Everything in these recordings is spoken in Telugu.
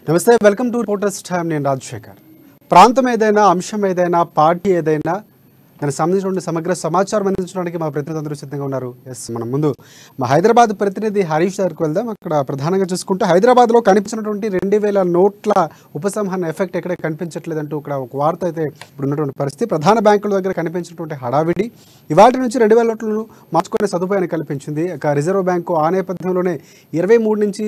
నమస్తే, వెల్కమ్ టు రిపోర్టర్స్ టైమ్. నేను రాజశేఖర్. ప్రాంతం ఏదైనా, అంశం ఏదైనా, పార్టీ ఏదైనా దానికి సంబంధించిన సమగ్ర సమాచారం అందించడానికి మా ప్రతినిధి అందరూ సిద్ధంగా ఉన్నారు. మనం ముందు మా హైదరాబాద్ ప్రతినిధి హరీష్ దగ్గరికి వెళ్దాం. అక్కడ ప్రధానంగా చూసుకుంటే హైదరాబాద్లో కనిపించినటువంటి 2000 నోట్ల ఉపసంహరణ ఎఫెక్ట్ ఎక్కడ కనిపించట్లేదంటూ ఇక్కడ ఒక వార్త అయితే ఇప్పుడు ఉన్నటువంటి పరిస్థితి. ప్రధాన బ్యాంకుల దగ్గర కనిపించినటువంటి హడావిడి ఇవాటి నుంచి 2000 నోట్లను మార్చుకునే సదుపాయాన్ని కల్పించింది. ఇక రిజర్వ్ బ్యాంకు ఆ నేపథ్యంలోనే 23 నుంచి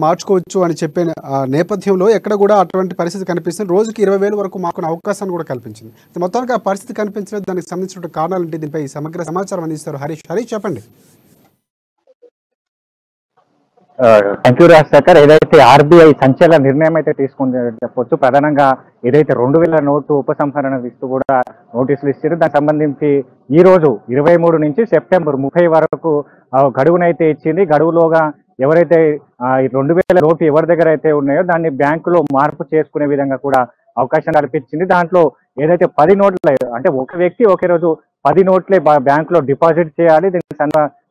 మార్చుకోవచ్చు అని చెప్పిన నేపథ్యంలో ఎక్కడ కూడా అటువంటి పరిస్థితి కనిపిస్తుంది. రోజుకి 20,000 వరకు మార్కునే అవకాశాన్ని కూడా కల్పించింది. మొత్తానికి ఆ పరిస్థితి కనిపించలేదు. దానికి సంబంధించిన కారణాలు ఏంటి? దీనిపై సమగ్ర సమాచారం అందిస్తారు హరీష్. చెప్పండి. Thank you Rajasekhar. ఏదైతే ఆర్బీఐ సంచలన నిర్ణయం అయితే తీసుకుంది చెప్పొచ్చు. ప్రధానంగా ఏదైతే 2000 నోటు ఉపసంహరణ ఇస్తూ కూడా నోటీసులు ఇచ్చారు. దానికి సంబంధించి ఈ రోజు 23 నుంచి సెప్టెంబర్ 30 వరకు గడువునైతే ఇచ్చింది. గడువులోగా ఎవరైతే 2000 నోటు ఎవరి దగ్గర అయితే ఉన్నాయో దాన్ని బ్యాంకులో మార్పు చేసుకునే విధంగా కూడా అవకాశం కల్పించింది. దాంట్లో ఏదైతే 10 నోట్ల అంటే ఒక వ్యక్తి ఒకే రోజు 10 నోట్లే బ్యాంకులో డిపాజిట్ చేయాలి.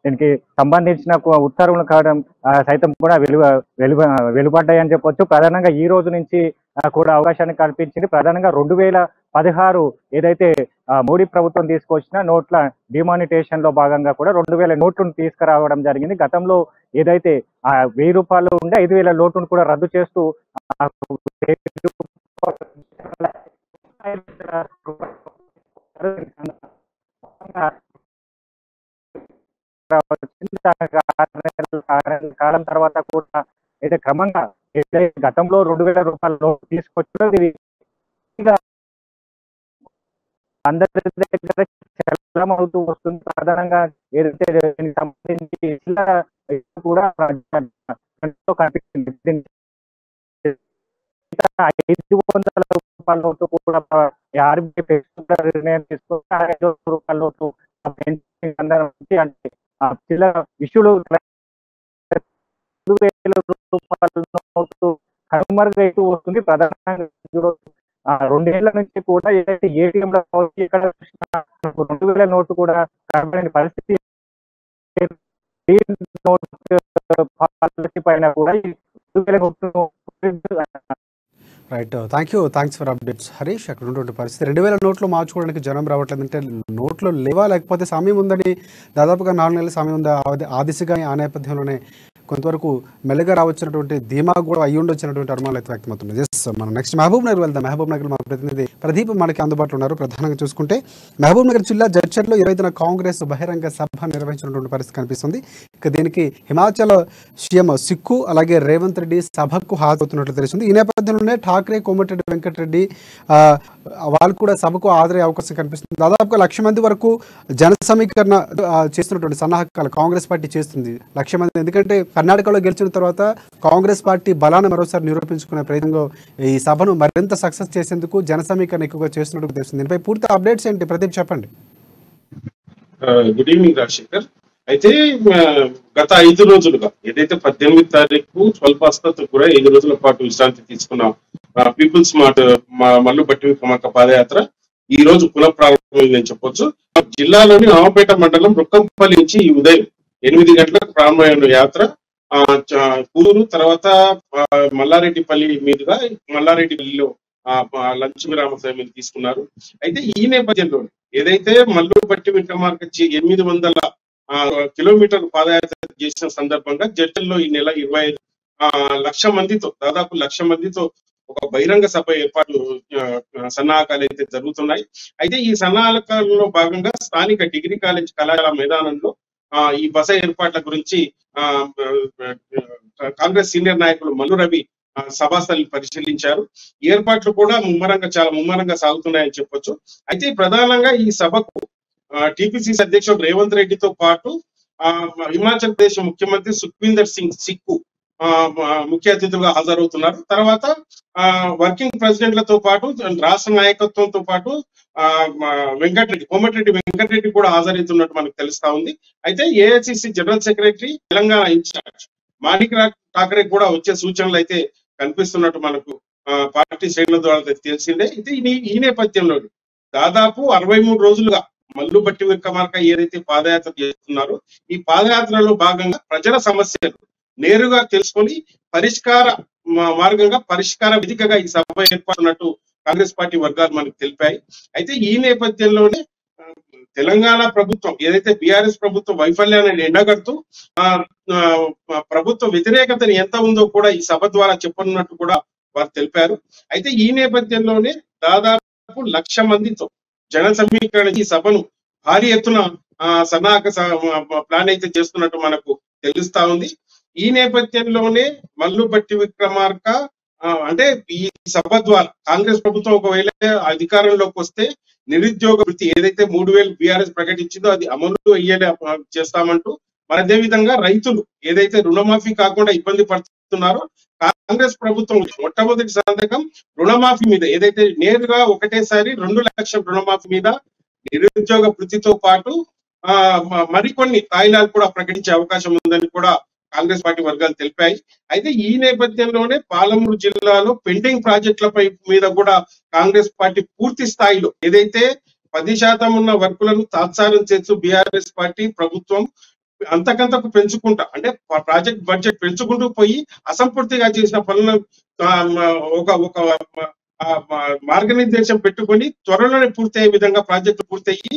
దీనికి సంబంధించిన ఉత్తర్వులు కావడం సైతం కూడా వెలువడ్డాయని చెప్పొచ్చు. ప్రధానంగా ఈ రోజు నుంచి కూడా అవకాశాన్ని కల్పించింది. ప్రధానంగా 2016 ఏదైతే మోడీ ప్రభుత్వం తీసుకొచ్చిన నోట్ల డిమానిటేషన్ లో భాగంగా కూడా 2000 నోట్లను తీసుకురావడం జరిగింది. గతంలో ఏదైతే 1000 రూపాయలు ఉండే 5,000 నోట్లను కూడా రద్దు చేస్తూ కాలం తర్వాత కూడా అయితే క్రమంగా గతంలో 2000 రూపాయల నోటు తీసుకొచ్చిన అందరి దగ్గర చలం అవుతూ వస్తుంది. ప్రధానంగా ఏదైతే దీనికి సంబంధించి కూడా కనిపిస్తుంది. 500 రూపాయల నోటు కూడా ఆర్బీఐ నిర్ణయం తీసుకుంటే 500 రూపాయల నోటు అంటే చిల్లర ఇష్యూలు 2,000 రూపాయల నోటు కనుమరుగైతూ వస్తుంది. ప్రధానంగా 2 ఏళ్ల నుంచి కూడా ఏదైతే ఏటీఎంలో ఇక్కడ 2000 నోటు కూడా కనబడని పరిస్థితి. పాలసీ పైన కూడా 2000 note. Right, thanks for updates Harish. అక్కడ ఉన్నటువంటి పరిస్థితి 2000 నోట్లు మార్చుకోవడానికి జనం రావట్లేదంటే నోట్లు లేవా, లేకపోతే సమయం ఉందని దాదాపుగా 4 నెలల సమయం ఉంది ఆ దిశగా. ఆ నేపథ్యంలోనే కొంతవరకు మెల్లగా రావచ్చినటువంటి ధీమా కూడా అయ్యి ఉండొచ్చినటువంటి అనుమానాలు అయితే వ్యక్తమవుతుంది. మనం నెక్స్ట్ మహబూబ్ నగర్ వెళ్దాం. మహబూబ్ నగర్ మా ప్రతినిధి ప్రదీప్ మనకి అందుబాటులో ఉన్నారు. ప్రధానంగా చూసుకుంటే మహబూబ్ నగర్ జిల్లా జడ్చర్లో 20న కాంగ్రెస్ బహిరంగ సభ నిర్వహించినటువంటి పరిస్థితి కనిపిస్తుంది. ఇక దీనికి హిమాచల్ సీఎం సిక్కు అలాగే రేవంత్ రెడ్డి సభకు హాజరవుతున్నట్లు తెలిసింది. ఈ నేపథ్యంలోనే ఠాక్రే, కోమటిరెడ్డి వెంకటరెడ్డి వాళ్ళు కూడా సభకు హాజరయ్యే అవకాశం కనిపిస్తుంది. దాదాపుగా 1,00,000 మంది వరకు జన సమీకరణ చేస్తున్నటువంటి సన్నాహకాలు కాంగ్రెస్ పార్టీ చేస్తుంది. 1,00,000 మంది, ఎందుకంటే కర్ణాటకలో గెలిచిన తర్వాత కాంగ్రెస్ పార్టీ బలాన్ని మరోసారి నిరూపించుకునే ప్రయత్నంలో ఈ సభను మరింత సక్సెస్ చేసేందుకు జన సమీకరణ ఎక్కువగా చేస్తున్నట్టు తెలుస్తుంది. దీనిపై పూర్తి అప్డేట్స్ ఏంటి ప్రదీప్, చెప్పండి. Good evening Rajasekhar. అయితే గత 5 రోజులుగా ఏదైతే 18 తారీఖు స్వల్పాస్తతో కూడా 5 రోజుల పాటు విశ్రాంతి తీసుకున్న పీపుల్స్ మార్ట్ మల్లు బట్టి విక్రమార్క పాదయాత్ర ఈ రోజు పునః ప్రారంభమైందని చెప్పొచ్చు. జిల్లాలోని నవపేట మండలం రుక్కంపల్లి నుంచి ఈ ఉదయం 8 గంటలకు ప్రారంభమైన యాత్ర కూరు తర్వాత మల్లారెడ్డిపల్లి మీదుగా మల్లారెడ్డిపల్లిలో లంచ్ విరామ సమయం తీసుకున్నారు. అయితే ఈ నేపథ్యంలో ఏదైతే మల్లు బట్టి విక్రమార్క 800 కిలోమీటర్లు పాదయాత్ర చేసిన సందర్భంగా జడ్చర్లో ఈ నెల 25 లక్ష మందితో దాదాపు 1,00,000 మందితో ఒక బహిరంగ సభ ఏర్పాటు సన్నాహకాలు అయితే జరుగుతున్నాయి. అయితే ఈ సన్నాహకాలలో భాగంగా స్థానిక డిగ్రీ కాలేజ్ కళాశాల మైదానంలో ఈ బస ఏర్పాట్ల గురించి కాంగ్రెస్ సీనియర్ నాయకులు మల్లు రవి సభాస్థలిని పరిశీలించారు. ఏర్పాట్లు కూడా చాలా ముమ్మరంగా సాగుతున్నాయని చెప్పొచ్చు. అయితే ప్రధానంగా ఈ సభకు టిపిసిసి అధ్యక్షుడు రేవంత్ రెడ్డితో పాటు హిమాచల్ ప్రదేశ్ ముఖ్యమంత్రి సుఖ్వీందర్ సింగ్ సిక్కు ముఖ్య అతిథులుగా హాజరవుతున్నారు. తర్వాత వర్కింగ్ ప్రెసిడెంట్లతో పాటు రాష్ట్ర నాయకత్వంతో పాటు కోమటిరెడ్డి వెంకటరెడ్డి కూడా హాజరవుతున్నట్టు మనకు తెలుస్తా ఉంది. అయితే AICC general secretary Telangana incharge Manik Thackeray కూడా వచ్చే సూచనలు అయితే కనిపిస్తున్నట్టు మనకు పార్టీ శ్రేణుల ద్వారా తెలిసిందే. అయితే ఈ నేపథ్యంలో దాదాపు 63 రోజులుగా మల్లు బట్టి విక్రమార్క ఏదైతే పాదయాత్ర చేస్తున్నారో ఈ పాదయాత్రలో భాగంగా ప్రజల సమస్యలు నేరుగా తెలుసుకొని పరిష్కార మార్గంగా పరిష్కార వేదికగా ఈ సభ ఏర్పడినట్టు కాంగ్రెస్ పార్టీ వర్గాలు మనకు తెలిపాయి. అయితే ఈ నేపథ్యంలోనే ఆ, తెలంగాణ ప్రభుత్వం ఏదైతే బీఆర్ఎస్ ప్రభుత్వం వైఫల్యాన్ని ఎండగడుతూ ఆ ఆ, ప్రభుత్వ వ్యతిరేకతను ఎంత ఉందో కూడా ఈ సభ ద్వారా చెప్పనున్నట్టు కూడా వారు తెలిపారు. అయితే ఈ నేపథ్యంలోనే దాదాపు 1,00,000 మందితో జన సమీకరణ ఈ సభను భారీ ఎత్తున సన్నాహక ప్లాన్ అయితే చేస్తున్నట్టు మనకు తెలుస్తా ఉంది. ఈ నేపథ్యంలోనే మల్లుపట్టి విక్రమార్క అంటే ఈ సభ ద్వారా కాంగ్రెస్ ప్రభుత్వం ఒకవేళ అధికారంలోకి వస్తే నిరుద్యోగ వృత్తి ఏదైతే 3,000 బీఆర్ఎస్ ప్రకటించిందో అది అమలు అయ్యేలా చేస్తామంటూ, మరి అదే విధంగా రైతులు ఏదైతే రుణమాఫీ కాకుండా ఇబ్బంది పడుతున్నారో కాంగ్రెస్ ప్రభుత్వం మొట్టమొదటి సంతకం రుణమాఫీ మీద ఏదైతే నేరుగా ఒకటేసారి 2 లక్షల రుణమాఫీ మీద నిరుద్యోగ వృత్తితో పాటు మరికొన్ని తాయిలాలు కూడా ప్రకటించే అవకాశం ఉందని కూడా కాంగ్రెస్ పార్టీ వర్గాలు తెలిపాయి. అయితే ఈ నేపథ్యంలోనే పాలమూరు జిల్లాలో పెండింగ్ ప్రాజెక్టులపై మీద కూడా కాంగ్రెస్ పార్టీ పూర్తి స్థాయిలో ఏదైతే 10% ఉన్న వర్కులను తాత్సారం చేస్తూ బీఆర్ఎస్ పార్టీ ప్రభుత్వం అంతకంతకు పెంచుకుంటా అంటే ప్రాజెక్ట్ బడ్జెట్ పెంచుకుంటూ పోయి అసంపూర్తిగా చేసిన పనులను ఒక మార్గనిర్దేశం పెట్టుకొని త్వరలోనే పూర్తయ్యే విధంగా ప్రాజెక్టు పూర్తయ్యి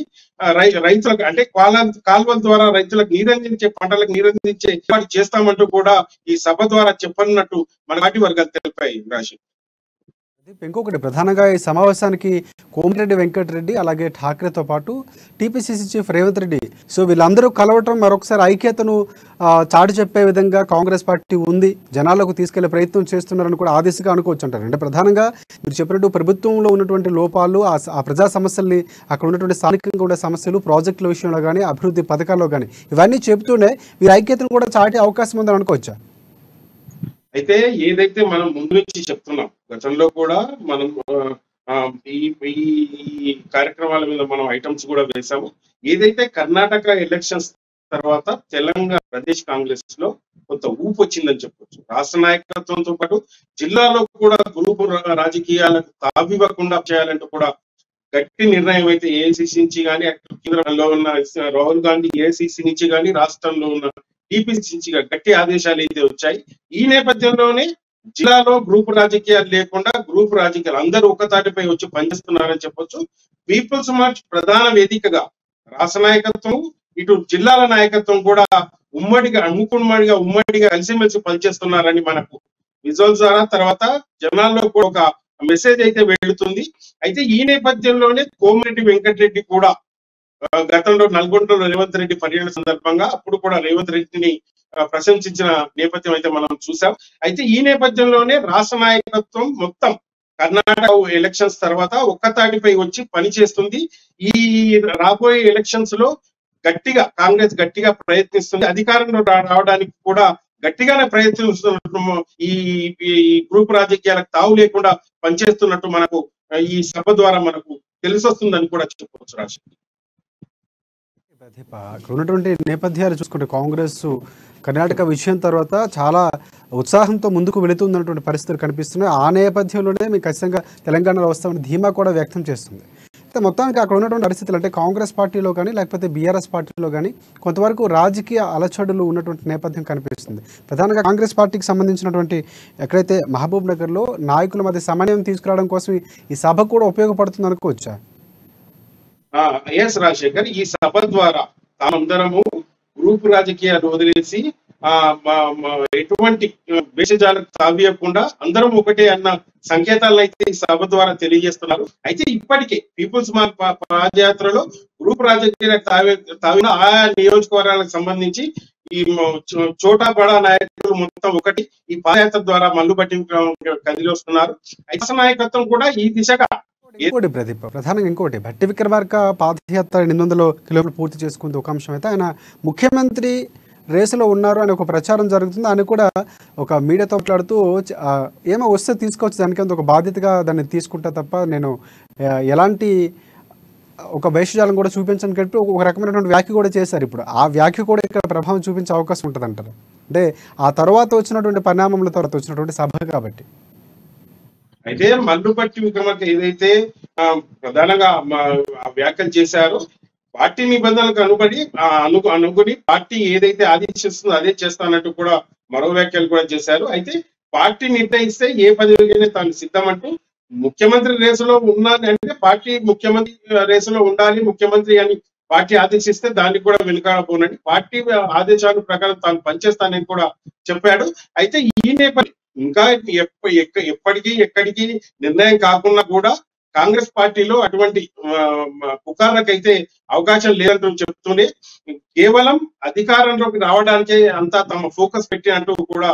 రైతులకు అంటే కాల్వల ద్వారా రైతులకు నీరందించే పంటలకు నీరందించే ఏర్పాటు చేస్తామంటూ కూడా ఈ సభ ద్వారా చెప్పనున్నట్టు మన పార్టీ వర్గాలు తెలిపాయి. రాశి ఇంకొకటి ప్రధానంగా ఈ సమావేశానికి కోమటిరెడ్డి వెంకటరెడ్డి అలాగే ఠాక్రేతో పాటు TPCC chief Revanth Reddy so వీళ్ళందరూ కలవటం మరొకసారి ఐక్యతను చాటి చెప్పే విధంగా కాంగ్రెస్ పార్టీ ఉంది, జనాలకు తీసుకెళ్లే ప్రయత్నం చేస్తున్నారని కూడా ఆ దిశగా అనుకోవచ్చు అంటారు. అంటే ప్రధానంగా మీరు చెప్పినట్టు ప్రభుత్వంలో ఉన్నటువంటి లోపాలు ఆ ప్రజా సమస్యల్ని అక్కడ ఉన్నటువంటి స్థానికంగా ఉండే సమస్యలు ప్రాజెక్టుల విషయంలో కానీ అభివృద్ధి పథకాల్లో కానీ ఇవన్నీ చెబుతూనే వీరి ఐక్యతను కూడా చాటే అవకాశం ఉందని అనుకోవచ్చా? అయితే ఏదైతే మనం ముందు నుంచి చెప్తున్నాం, గతంలో కూడా మనం ఈ కార్యక్రమాల మీద మనం ఐటమ్స్ కూడా వేసాము. ఏదైతే కర్ణాటక ఎలక్షన్స్ తర్వాత తెలంగాణ ప్రదేశ్ కాంగ్రెస్ లో కొంత ఊపు వచ్చిందని చెప్పొచ్చు. రాష్ట్ర నాయకత్వంతో పాటు జిల్లాలో కూడా గ్రూపు రాజకీయాలకు తావివ్వకుండా చేయాలంటూ కూడా గట్టి నిర్ణయం అయితే ఏఐసిసి నుంచి కానీ కేంద్రంలో ఉన్న రాహుల్ గాంధీ ఏఐసిసి నుంచి కానీ రాష్ట్రంలో ఉన్న టీపీసీ నుంచి గట్టి ఆదేశాలు అయితే వచ్చాయి. ఈ నేపథ్యంలోనే జిల్లాలో గ్రూప్ రాజకీయాలు లేకుండా గ్రూప్ రాజకీయాలు అందరూ ఒక తాటిపై వచ్చి పనిచేస్తున్నారని చెప్పొచ్చు. పీపుల్స్ మార్చ్ ప్రధాన వేదికగా రాష్ట్ర నాయకత్వం ఇటు జిల్లాల నాయకత్వం కూడా ఉమ్మడిగా కలిసిమెలిసి పనిచేస్తున్నారని మనకు విజువల్స్ ద్వారా తర్వాత జనాల్లో కూడా ఒక మెసేజ్ అయితే వెళ్తుంది. అయితే ఈ నేపథ్యంలోనే కోమటిరెడ్డి వెంకటరెడ్డి కూడా గతంలో నల్గొండలో రేవంత్ రెడ్డి పర్యటన సందర్భంగా అప్పుడు కూడా రేవంత్ రెడ్డిని ప్రశంసించిన నేపథ్యం అయితే మనం చూసాం. అయితే ఈ నేపథ్యంలోనే రాష్ట్ర నాయకత్వం మొత్తం కర్ణాటక ఎలక్షన్స్ తర్వాత ఒక్కతాటిపై వచ్చి పనిచేస్తుంది. ఈ రాబోయే ఎలక్షన్స్ లో కాంగ్రెస్ గట్టిగా ప్రయత్నిస్తుంది, అధికారంలో రావడానికి కూడా గట్టిగానే ప్రయత్నిస్తున్నట్టు ఈ గ్రూప్ రాజకీయాలకు తావు లేకుండా పనిచేస్తున్నట్టు మనకు ఈ సభ ద్వారా మనకు తెలిసొస్తుందని కూడా చెప్పవచ్చు. రాష్ట్ర అక్కడ ఉన్నటువంటి నేపథ్యాలు చూసుకుంటే కాంగ్రెస్ కర్ణాటక విషయం తర్వాత చాలా ఉత్సాహంతో ముందుకు వెళుతున్నటువంటి పరిస్థితులు కనిపిస్తున్నాయి. ఆ నేపథ్యంలోనే మీకు ఖచ్చితంగా తెలంగాణలో వస్తామని ధీమా కూడా వ్యక్తం చేస్తుంది. అయితే మొత్తానికి అక్కడ ఉన్నటువంటి పరిస్థితులు అంటే కాంగ్రెస్ పార్టీలో కానీ లేకపోతే బీఆర్ఎస్ పార్టీలో కానీ కొంతవరకు రాజకీయ అలచడులు ఉన్నటువంటి నేపథ్యం కనిపిస్తుంది. ప్రధానంగా కాంగ్రెస్ పార్టీకి సంబంధించినటువంటి ఎక్కడైతే మహబూబ్ నగర్లో నాయకుల మధ్య సమన్వయం తీసుకురావడం కోసం ఈ సభ కూడా ఉపయోగపడుతుంది అనుకోవచ్చా? ఎస్ రాజశేఖర్, ఈ సభ ద్వారా తామందరము గ్రూప్ రాజకీయాలు వదిలేసి ఎటువంటి భేషజాలకు తావియకుండా అందరం ఒకటే అన్న సంకేతాలను అయితే ఈ సభ ద్వారా తెలియజేస్తున్నారు. అయితే ఇప్పటికే పీపుల్స్ మార్క్ పాదయాత్రలో గ్రూప్ రాజకీయాలకు తావిన ఆయా నియోజకవర్గాలకు సంబంధించి ఈ చోటా బడా నాయకులు మొత్తం ఒకటి ఈ పాదయాత్ర ద్వారా మల్లుబట్టి కదిలి వస్తున్నారు. అయితే నాయకత్వం కూడా ఈ దిశగా ఇంకోటి ప్రధానంగా ఇంకోటి భట్టి విక్రమార్క పాదయాత్ర 800 కిలోమీటర్లు పూర్తి చేసుకుంది ఒక అంశం అయితే, ఆయన ముఖ్యమంత్రి రేసులో ఉన్నారు అని ఒక ప్రచారం జరుగుతుంది. ఆయన కూడా ఒక మీడియాతో మాట్లాడుతూ ఏమో వస్తే తీసుకోవచ్చు, దానికంత ఒక బాధ్యతగా దాన్ని తీసుకుంటా తప్ప నేను ఎలాంటి ఒక భేషజాలం కూడా చూపించని చెప్పి ఒక రకమైనటువంటి వ్యాఖ్య కూడా చేశారు. ఇప్పుడు ఆ వ్యాఖ్య కూడా ఇక్కడ ప్రభావం చూపించే అవకాశం ఉంటుంది అంటారు. అంటే ఆ తర్వాత వచ్చినటువంటి పరిణామముల తర్వాత వచ్చినటువంటి సభ కాబట్టి. అయితే మల్లుపట్టి విక్రమార్క ఏదైతే ప్రధానంగా వ్యాఖ్యలు చేశారో పార్టీ నిబంధనలకు అనుగుని పార్టీ ఏదైతే ఆదేశిస్తుందో అదే చేస్తానంటూ కూడా మరో వ్యాఖ్యలు కూడా చేశారు. అయితే పార్టీ నిర్ణయిస్తే ఏ పదవికైనా తాను సిద్ధమంటూ ముఖ్యమంత్రి రేసులో ఉన్నాను అంటే పార్టీ ముఖ్యమంత్రి రేసులో ఉండాలి ముఖ్యమంత్రి అని పార్టీ ఆదేశిస్తే దానికి కూడా వెనుకాడబోనండి. పార్టీ ఆదేశాల ప్రకారం తాను పనిచేస్తానని కూడా చెప్పాడు. అయితే ఈ నేపథ్యం ఇంకా ఎప్పటికీ ఎక్కడికి నిర్ణయం కాకుండా కూడా కాంగ్రెస్ పార్టీలో అటువంటి పుకార్లకైతే అవకాశం లేదంటూ చెప్తూనే కేవలం అధికారంలోకి రావడానికే అంతా తమ ఫోకస్ పెట్టినట్టు కూడా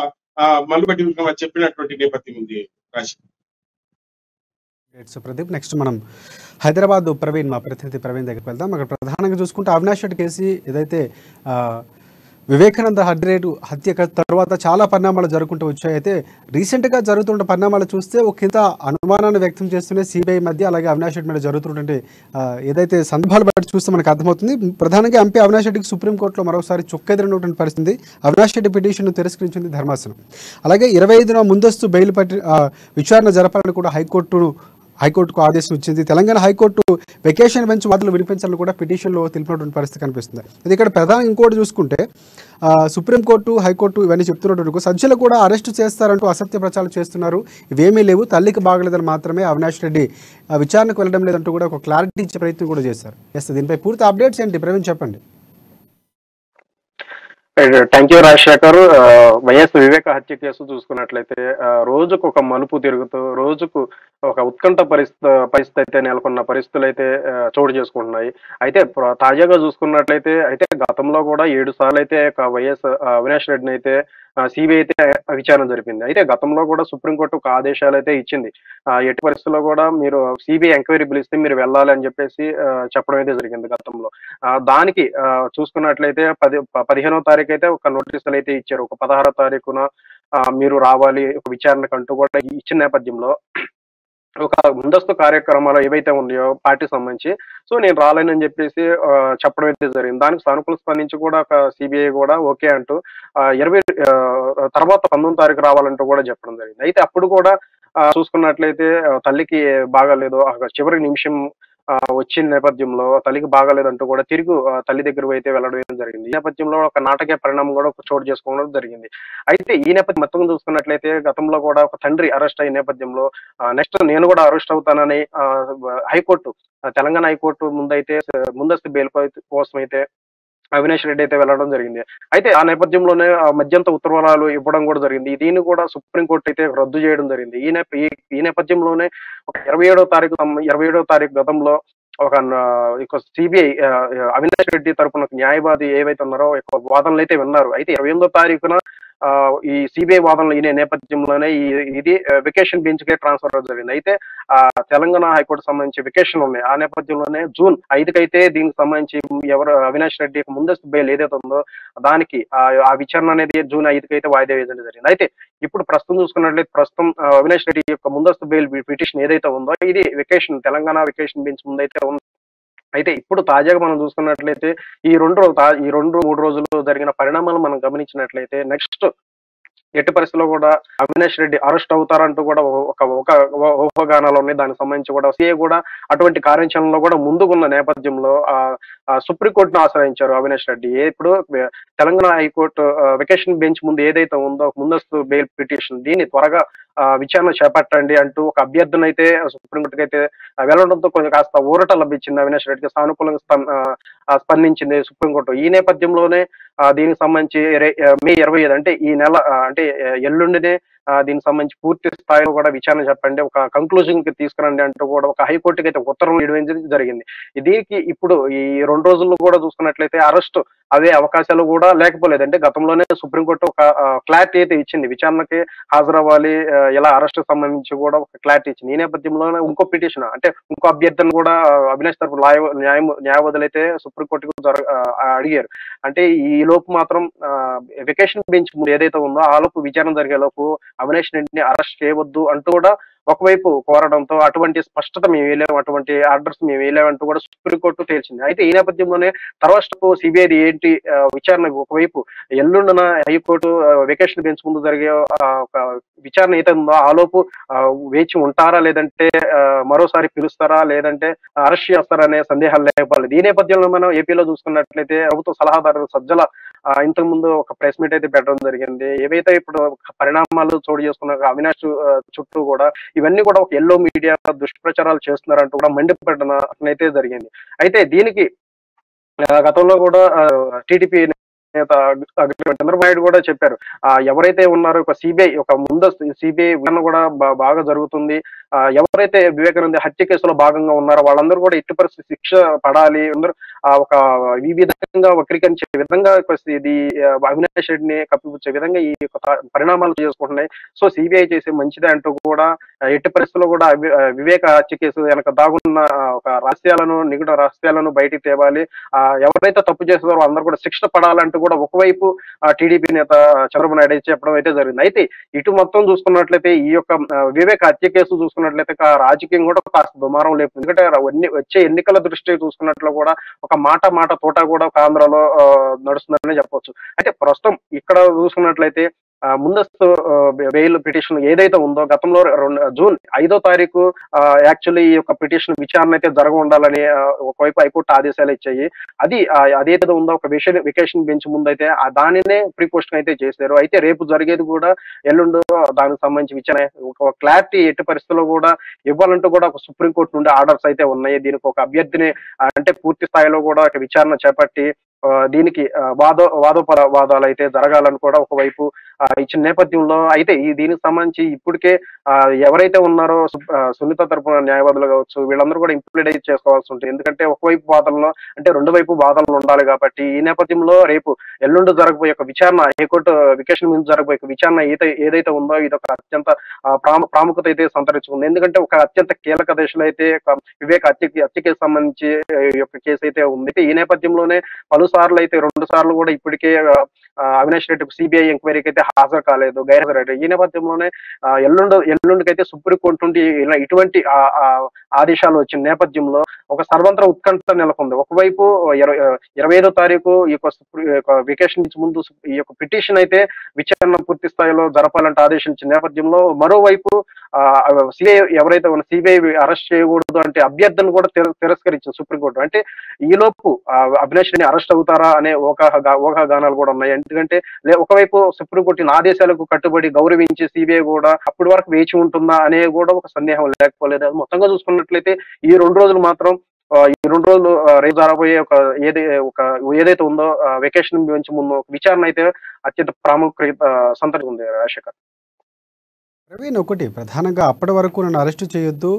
మల్లుబట్టి చెప్పినటువంటి నేపథ్యం ఉంది రాశి. సో ప్రదీప్, నెక్స్ట్ మనం హైదరాబాద్ ప్రవీణ్, మా ప్రతినిధి ప్రవీణ్ దగ్గరికి వెళ్దాం. అక్కడ ప్రధానంగా చూసుకుంటే అవినాష్ రెడ్డి కేసు ఏదైతే వివేకానంద హడ్రేటు హత్య తర్వాత చాలా పరిణామాలు జరుగుకుంటూ వచ్చాయి. అయితే రీసెంట్గా జరుగుతున్న పరిణామాలు చూస్తే ఒక ఇంత అనుమానాన్ని వ్యక్తం చేస్తూనే సిబిఐ మధ్య అలాగే అవినాష్ రెడ్డి మీద జరుగుతున్నటువంటి ఏదైతే సందర్భాలు బట్టి చూస్తే మనకు అర్థమవుతుంది. ప్రధానంగా ఎంపీ అవినాష్ రెడ్డికి సుప్రీంకోర్టులో మరోసారి చుక్కెదిరినటువంటి పరిస్థితి. అవినాష్ రెడ్డి పిటిషన్ను తిరస్కరించింది ధర్మాసనం. అలాగే 25న ముందస్తు బెయిల్ విచారణ జరపాలని కూడా హైకోర్టుకు ఆదేశం ఇచ్చింది. తెలంగాణ హైకోర్టు వెకేషన్ బెంచ్ వాదనలు వినిపించాలని కూడా పిటిషన్లో తెలిపినటువంటి పరిస్థితి కనిపిస్తుంది. ఇది ఇక్కడ ప్రధానంగా ఇంకోటి చూసుకుంటే సుప్రీంకోర్టు, హైకోర్టు ఇవన్నీ చెప్తున్నట్టు సజ్జలు కూడా అరెస్ట్ చేస్తారంటూ అసత్య ప్రచారం చేస్తున్నారు, ఇవేమీ లేవు, తల్లికి బాగలేదని మాత్రమే అవినాష్ రెడ్డి విచారణకు వెళ్ళడం లేదంటూ కూడా ఒక క్లారిటీ ఇచ్చే ప్రయత్నం కూడా చేశారు. దీనిపై పూర్తి అప్డేట్స్ ఏంటి ప్రవీణ్, చెప్పండి. Thank you Rajasekhar. వైఎస్ వివేక హత్య కేసు చూసుకున్నట్లయితే రోజుకు ఒక మలుపు తిరుగుతూ రోజుకు ఒక ఉత్కంఠ పరిస్థితి అయితే నెలకొన్న పరిస్థితులు అయితే చోటు చేసుకుంటున్నాయి. అయితే తాజాగా చూసుకున్నట్లయితే అయితే గతంలో కూడా 7 సార్లు అయితే వైఎస్ అవినాష్ రెడ్డిని అయితే సిబిఐ అయితే విచారణ జరిపింది. అయితే గతంలో కూడా సుప్రీంకోర్టు ఒక ఆదేశాలు అయితే ఇచ్చింది, ఎట్టి పరిస్థితుల్లో కూడా మీరు సిబిఐ ఎంక్వైరీ పిలిస్తే మీరు వెళ్ళాలి అని చెప్పేసి చెప్పడం అయితే జరిగింది గతంలో. దానికి చూసుకున్నట్లయితే 15వ తారీఖు అయితే ఒక నోటీసులు అయితే ఇచ్చారు. ఒక 16వ తారీఖున మీరు రావాలి ఒక విచారణకు అంటూ కూడా ఇచ్చిన నేపథ్యంలో ఒక ముందస్తు కార్యక్రమాలు ఏవైతే ఉన్నాయో పార్టీ సంబంధించి సో నేను రాలేనని చెప్పేసి చెప్పడం అయితే జరిగింది. దానికి సానుకూల స్పందించి కూడా ఒక సిబిఐ కూడా ఓకే అంటూ 20 తర్వాత 19వ తారీఖు రావాలంటూ కూడా చెప్పడం జరిగింది. అయితే అప్పుడు కూడా చూసుకున్నట్లయితే తల్లికి బాగాలేదు, చివరి నిమిషం వచ్చిన నేపథ్యంలో తల్లికి బాగాలేదంటూ కూడా తిరిగి తల్లి దగ్గరకు అయితే వెళ్ళడం జరిగింది. ఈ నేపథ్యంలో ఒక నాటకీయ పరిణామం కూడా చోటు చేసుకోవడం జరిగింది. అయితే ఈ నేపథ్యం మొత్తం చూసుకున్నట్లయితే గతంలో కూడా ఒక తండ్రి అరెస్ట్ అయిన నేపథ్యంలో నెక్స్ట్ నేను కూడా అరెస్ట్ అవుతానని హైకోర్టు, తెలంగాణ హైకోర్టు ముందస్తు బెయిల్ కోసం అయితే అవినాష్ రెడ్డి అయితే వెళ్ళడం జరిగింది. అయితే ఆ నేపథ్యంలోనే మధ్యంత ఉత్తర్వులు ఇవ్వడం కూడా జరిగింది. దీన్ని కూడా సుప్రీంకోర్టు అయితే రద్దు చేయడం జరిగింది. ఈ నేపథ్యంలోనే ఒక 27వ తారీఖు గతంలో ఒక సిబిఐ అవినాష్ రెడ్డి తరపున న్యాయవాది ఏవైతే ఉన్నారో వాదనలు అయితే విన్నారు. అయితే 28వ తారీఖున ఈ సిబిఐ వాదనలు ఈ నేపథ్యంలోనే ఇది వెకేషన్ బెంచ్ కే ట్రాన్స్ఫర్ జరిగింది. అయితే తెలంగాణ హైకోర్టు సంబంధించి వెకేషన్ ఉన్నాయి. ఆ నేపథ్యంలోనే జూన్ 5కి అయితే దీనికి సంబంధించి అవినాష్ రెడ్డి ముందస్తు బెయిల్ ఏదైతే ఉందో దానికి ఆ విచారణ అనేది జూన్ 5కి అయితే వాయిదా వేయడం జరిగింది. అయితే ఇప్పుడు ప్రస్తుతం చూసుకున్నట్లయితే అవినాష్ రెడ్డి యొక్క ముందస్తు బెయిల్ పిటిషన్ ఏదైతే ఉందో ఇది తెలంగాణ వెకేషన్ బెంచ్ ముందైతే ఉంది. అయితే ఇప్పుడు తాజాగా మనం చూసుకున్నట్లయితే ఈ 2-3 రోజులు జరిగిన పరిణామాలు మనం గమనించినట్లయితే నెక్స్ట్ ఎట్టి పరిస్థితుల్లో కూడా అవినాష్ రెడ్డి అరెస్ట్ అవుతారంటూ కూడా ఒక ఊహాగానాలు ఉన్నాయి. దానికి సంబంధించి కూడా సిఐ కూడా అటువంటి కార్యాచరణలో కూడా ముందుకున్న నేపథ్యంలో సుప్రీంకోర్టును ఆశ్రయించారు అవినాష్ రెడ్డి. ఇప్పుడు తెలంగాణ హైకోర్టు వెకేషన్ బెంచ్ ముందు ఏదైతే ఉందో ముందస్తు బెయిల్ పిటిషన్ దీన్ని త్వరగా విచారణ చేపట్టండి అంటూ ఒక అభ్యర్థన అయితే సుప్రీంకోర్టుకి అయితే వెళ్ళడంతో కొంచెం కాస్త ఊరట లభించింది. అవినాష్ రెడ్డికి సానుకూలంగా స్పందించింది సుప్రీంకోర్టు. ఈ నేపథ్యంలోనే దీనికి సంబంధించి మే 25 అంటే ఈ నెల అంటే ఎల్లుండినే దీనికి సంబంధించి పూర్తి స్థాయిలో కూడా విచారణ చెప్పండి, ఒక కంక్లూజన్ కి తీసుకురండి అంటూ కూడా ఒక హైకోర్టుకి అయితే ఉత్తర్వులు ఇవ్వడం జరిగింది. దీనికి ఇప్పుడు ఈ 2 రోజుల్లో కూడా చూసుకున్నట్లయితే అరెస్ట్ అవే అవకాశాలు కూడా లేకపోలేదు. అంటే గతంలోనే సుప్రీంకోర్టు ఒక క్లారిటీ అయితే ఇచ్చింది, విచారణకి హాజరవ్వాలి, ఎలా అరెస్ట్ సంబంధించి కూడా ఒక క్లారిటీ ఇచ్చింది. ఈ నేపథ్యంలోనే ఇంకో పిటిషన్ అంటే ఇంకో అభ్యర్థన కూడా అవినాష్ తరపు న్యాయవాదులు అయితే సుప్రీంకోర్టుకు అడిగారు. అంటే ఈ లోపు మాత్రం వెకేషన్ బెంచ్ ముందు ఏదైతే ఉందో ఆ లోపు విచారణ జరిగే లోపు అవినాష్ రెడ్డిని అరెస్ట్ చేయవద్దు అంటూ కూడా ఒకవైపు కోరడంతో అటువంటి స్పష్టత మేము వేయలేము, అటువంటి ఆర్డర్స్ మేము వేయలేమంటూ కూడా సుప్రీంకోర్టు తేల్చింది. అయితే ఈ నేపథ్యంలోనే తర్వాత స్టెప్ సిబిఐది ఏంటి విచారణ ఒకవైపు ఎల్లుండిన హైకోర్టు వెకేషన్ బెంచ్ ముందు జరిగే ఒక విచారణ అయితే ఉందో ఆలోపు వేచి ఉంటారా, లేదంటే మరోసారి పిలుస్తారా, లేదంటే అరెస్ట్ చేస్తారా అనే సందేహాలు లేకపోలేదు. ఈ నేపథ్యంలో మనం ఏపీలో చూసుకున్నట్లయితే ప్రభుత్వ సలహాదారు సజ్జల ఇంతకు ముందు ఒక ప్రెస్ మీట్ అయితే పెట్టడం జరిగింది. ఏవైతే ఇప్పుడు పరిణామాలు చోటు చేసుకున్న అవినాష్ చుట్టూ కూడా ఇవన్నీ కూడా ఒక ఎల్లో మీడియా దుష్ప్రచారాలు చేస్తున్నారంటూ కూడా మండిపడడం అయితే జరిగింది. అయితే దీనికి గతంలో కూడా టీడీపీ నేత చంద్రబాబు నాయుడు కూడా చెప్పారు, ఎవరైతే ఉన్నారో ఒక సిబిఐ ఒక ముందస్తు సిబిఐ విచారణ కూడా బాగా జరుగుతుంది, ఎవరైతే వివేకానంద హత్య కేసులో భాగంగా ఉన్నారో వాళ్ళందరూ కూడా ఎట్టి పరిస్థితి శిక్ష పడాలి, అందరూ ఒక ఈ విధంగా వక్రీకరించే విధంగా ఇది అవినాష్ రెడ్డిని కప్పిపుచ్చే విధంగా ఈ పరిణామాలు చేసుకుంటున్నాయి. సో సిబిఐ చేసే మంచిదే అంటూ కూడా ఎట్టి పరిస్థితుల్లో కూడా వివేక హత్య కేసు వెనక దాగున్న ఒక రహస్యాలను నిగుడ రహస్యాలను బయటికి తేవాలి, ఎవరైతే తప్పు చేస్తారో అందరూ కూడా శిక్ష పడాలంటూ కూడా ఒకవైపు టీడీపీ నేత చంద్రబాబు నాయుడు చెప్పడం అయితే జరిగింది. అయితే ఇటు మొత్తం చూసుకున్నట్లయితే ఈ యొక్క వివేక హత్య కేసు చూసుకున్నట్లయితే రాజకీయం కూడా కాస్త దుమారం లేదు. ఎందుకంటే వచ్చే ఎన్నికల దృష్టి చూసుకున్నట్లు కూడా ఒక మాట తోట కూడా ఒక ఆంధ్రలో నడుస్తుందని చెప్పొచ్చు. అయితే ప్రస్తుతం ఇక్కడ చూసుకున్నట్లయితే ముందస్తు బెయిల్ పిటిషన్ ఏదైతే ఉందో గతంలో జూన్ 5వ తారీఖు యాక్చువల్లీ ఈ యొక్క పిటిషన్ విచారణ అయితే జరగ ఉండాలని ఒకవైపు హైకోర్టు ఆదేశాలు ఇచ్చాయి. అది అదేదో ఉందో ఒక వెకేషన్ బెంచ్ ముందు అయితే దానినే ప్రీపోస్టింగ్ అయితే చేశారు. అయితే రేపు జరిగేది కూడా ఎల్లుండి దానికి సంబంధించి విచారణ ఒక క్లారిటీ ఎట్టి పరిస్థితుల్లో కూడా ఇవ్వాలంటూ కూడా ఒక సుప్రీంకోర్టు నుండి ఆర్డర్స్ అయితే ఉన్నాయి. దీనికి ఒక అభ్యర్థిని అంటే పూర్తి స్థాయిలో కూడా ఒక విచారణ చేపట్టి దీనికి వాదోపవాదాలు అయితే జరగాలని కూడా ఒకవైపు ఇచ్చిన నేపథ్యంలో అయితే దీనికి సంబంధించి ఇప్పటికే ఎవరైతే ఉన్నారో సునీత తరపున న్యాయవాదులు కావచ్చు వీళ్ళందరూ కూడా ఇంప్లిమెంట్ చేసుకోవాల్సి ఉంటుంది. ఎందుకంటే ఒకవైపు వాదనలో అంటే రెండు వైపు వాదనలు ఉండాలి కాబట్టి ఈ నేపథ్యంలో రేపు ఎల్లుండి జరగబోయే ఒక విచారణ హైకోర్టు వెకేషన్ ముందు జరగబోయే విచారణ ఏదైతే ఉందో ఇది ఒక అత్యంత ప్రాముఖ్యత అయితే సంతరించుకుంది. ఎందుకంటే ఒక అత్యంత కీలక దశలో అయితే వివేక హత్యకి సంబంధించి ఈ యొక్క కేసు అయితే ఉంది. ఈ నేపథ్యంలోనే పలుసార్లు అయితే 2 సార్లు కూడా ఇప్పటికే అవినాష్ రెడ్డి సిబిఐ ఎంక్వైరీకి అయితే హాజరు కాలేదు, గైర్హాజరు. ఈ నేపథ్యంలోనే ఎల్లుండికైతే సుప్రీంకోర్టు నుండి ఇటువంటి ఆదేశాలు వచ్చిన నేపథ్యంలో ఒక సర్వంతర ఉత్కంఠ నెలకొంది. ఒకవైపు 25వ తారీఖు ఈ యొక్క వెకేషన్ ముందు ఈ యొక్క పిటిషన్ అయితే విచారణ పూర్తి స్థాయిలో జరపాలంటే ఆదేశించిన నేపథ్యంలో మరోవైపు సిబిఐ ఎవరైతే ఉన్న సిబిఐ అరెస్ట్ చేయకూడదు అంటే అభ్యర్థులను కూడా తిరస్కరించింది సుప్రీంకోర్టు. అంటే ఈలోపు అవినాష్ రెడ్డి అరెస్ట్ అవుతారా అనే ఊహాగానాలు కూడా ఉన్నాయి. ఎందుకంటే ఒకవైపు సుప్రీంకోర్టు ఆదేశాలకు కట్టుబడి గౌరవించి సిబిఐ కూడా అప్పటి వరకు వేచి ఉంటుందా అనే కూడా ఒక సందేహం లేకపోలేదు. మొత్తంగా చూసుకున్నట్లయితే ఈ 2 రోజులు మాత్రం ఈ 2 రోజులు రేపు జరగబోయే ఏదైతే ఉందో వెకేషన్ నుంచి ముందు విచారణ అయితే అత్యంత ప్రాముఖ్యత సంతరించుకుంది. రాజశేఖర్ ప్రవీణ్, ఒకటి ప్రధానంగా అప్పటి వరకు నన్ను అరెస్టు చేయొద్దు,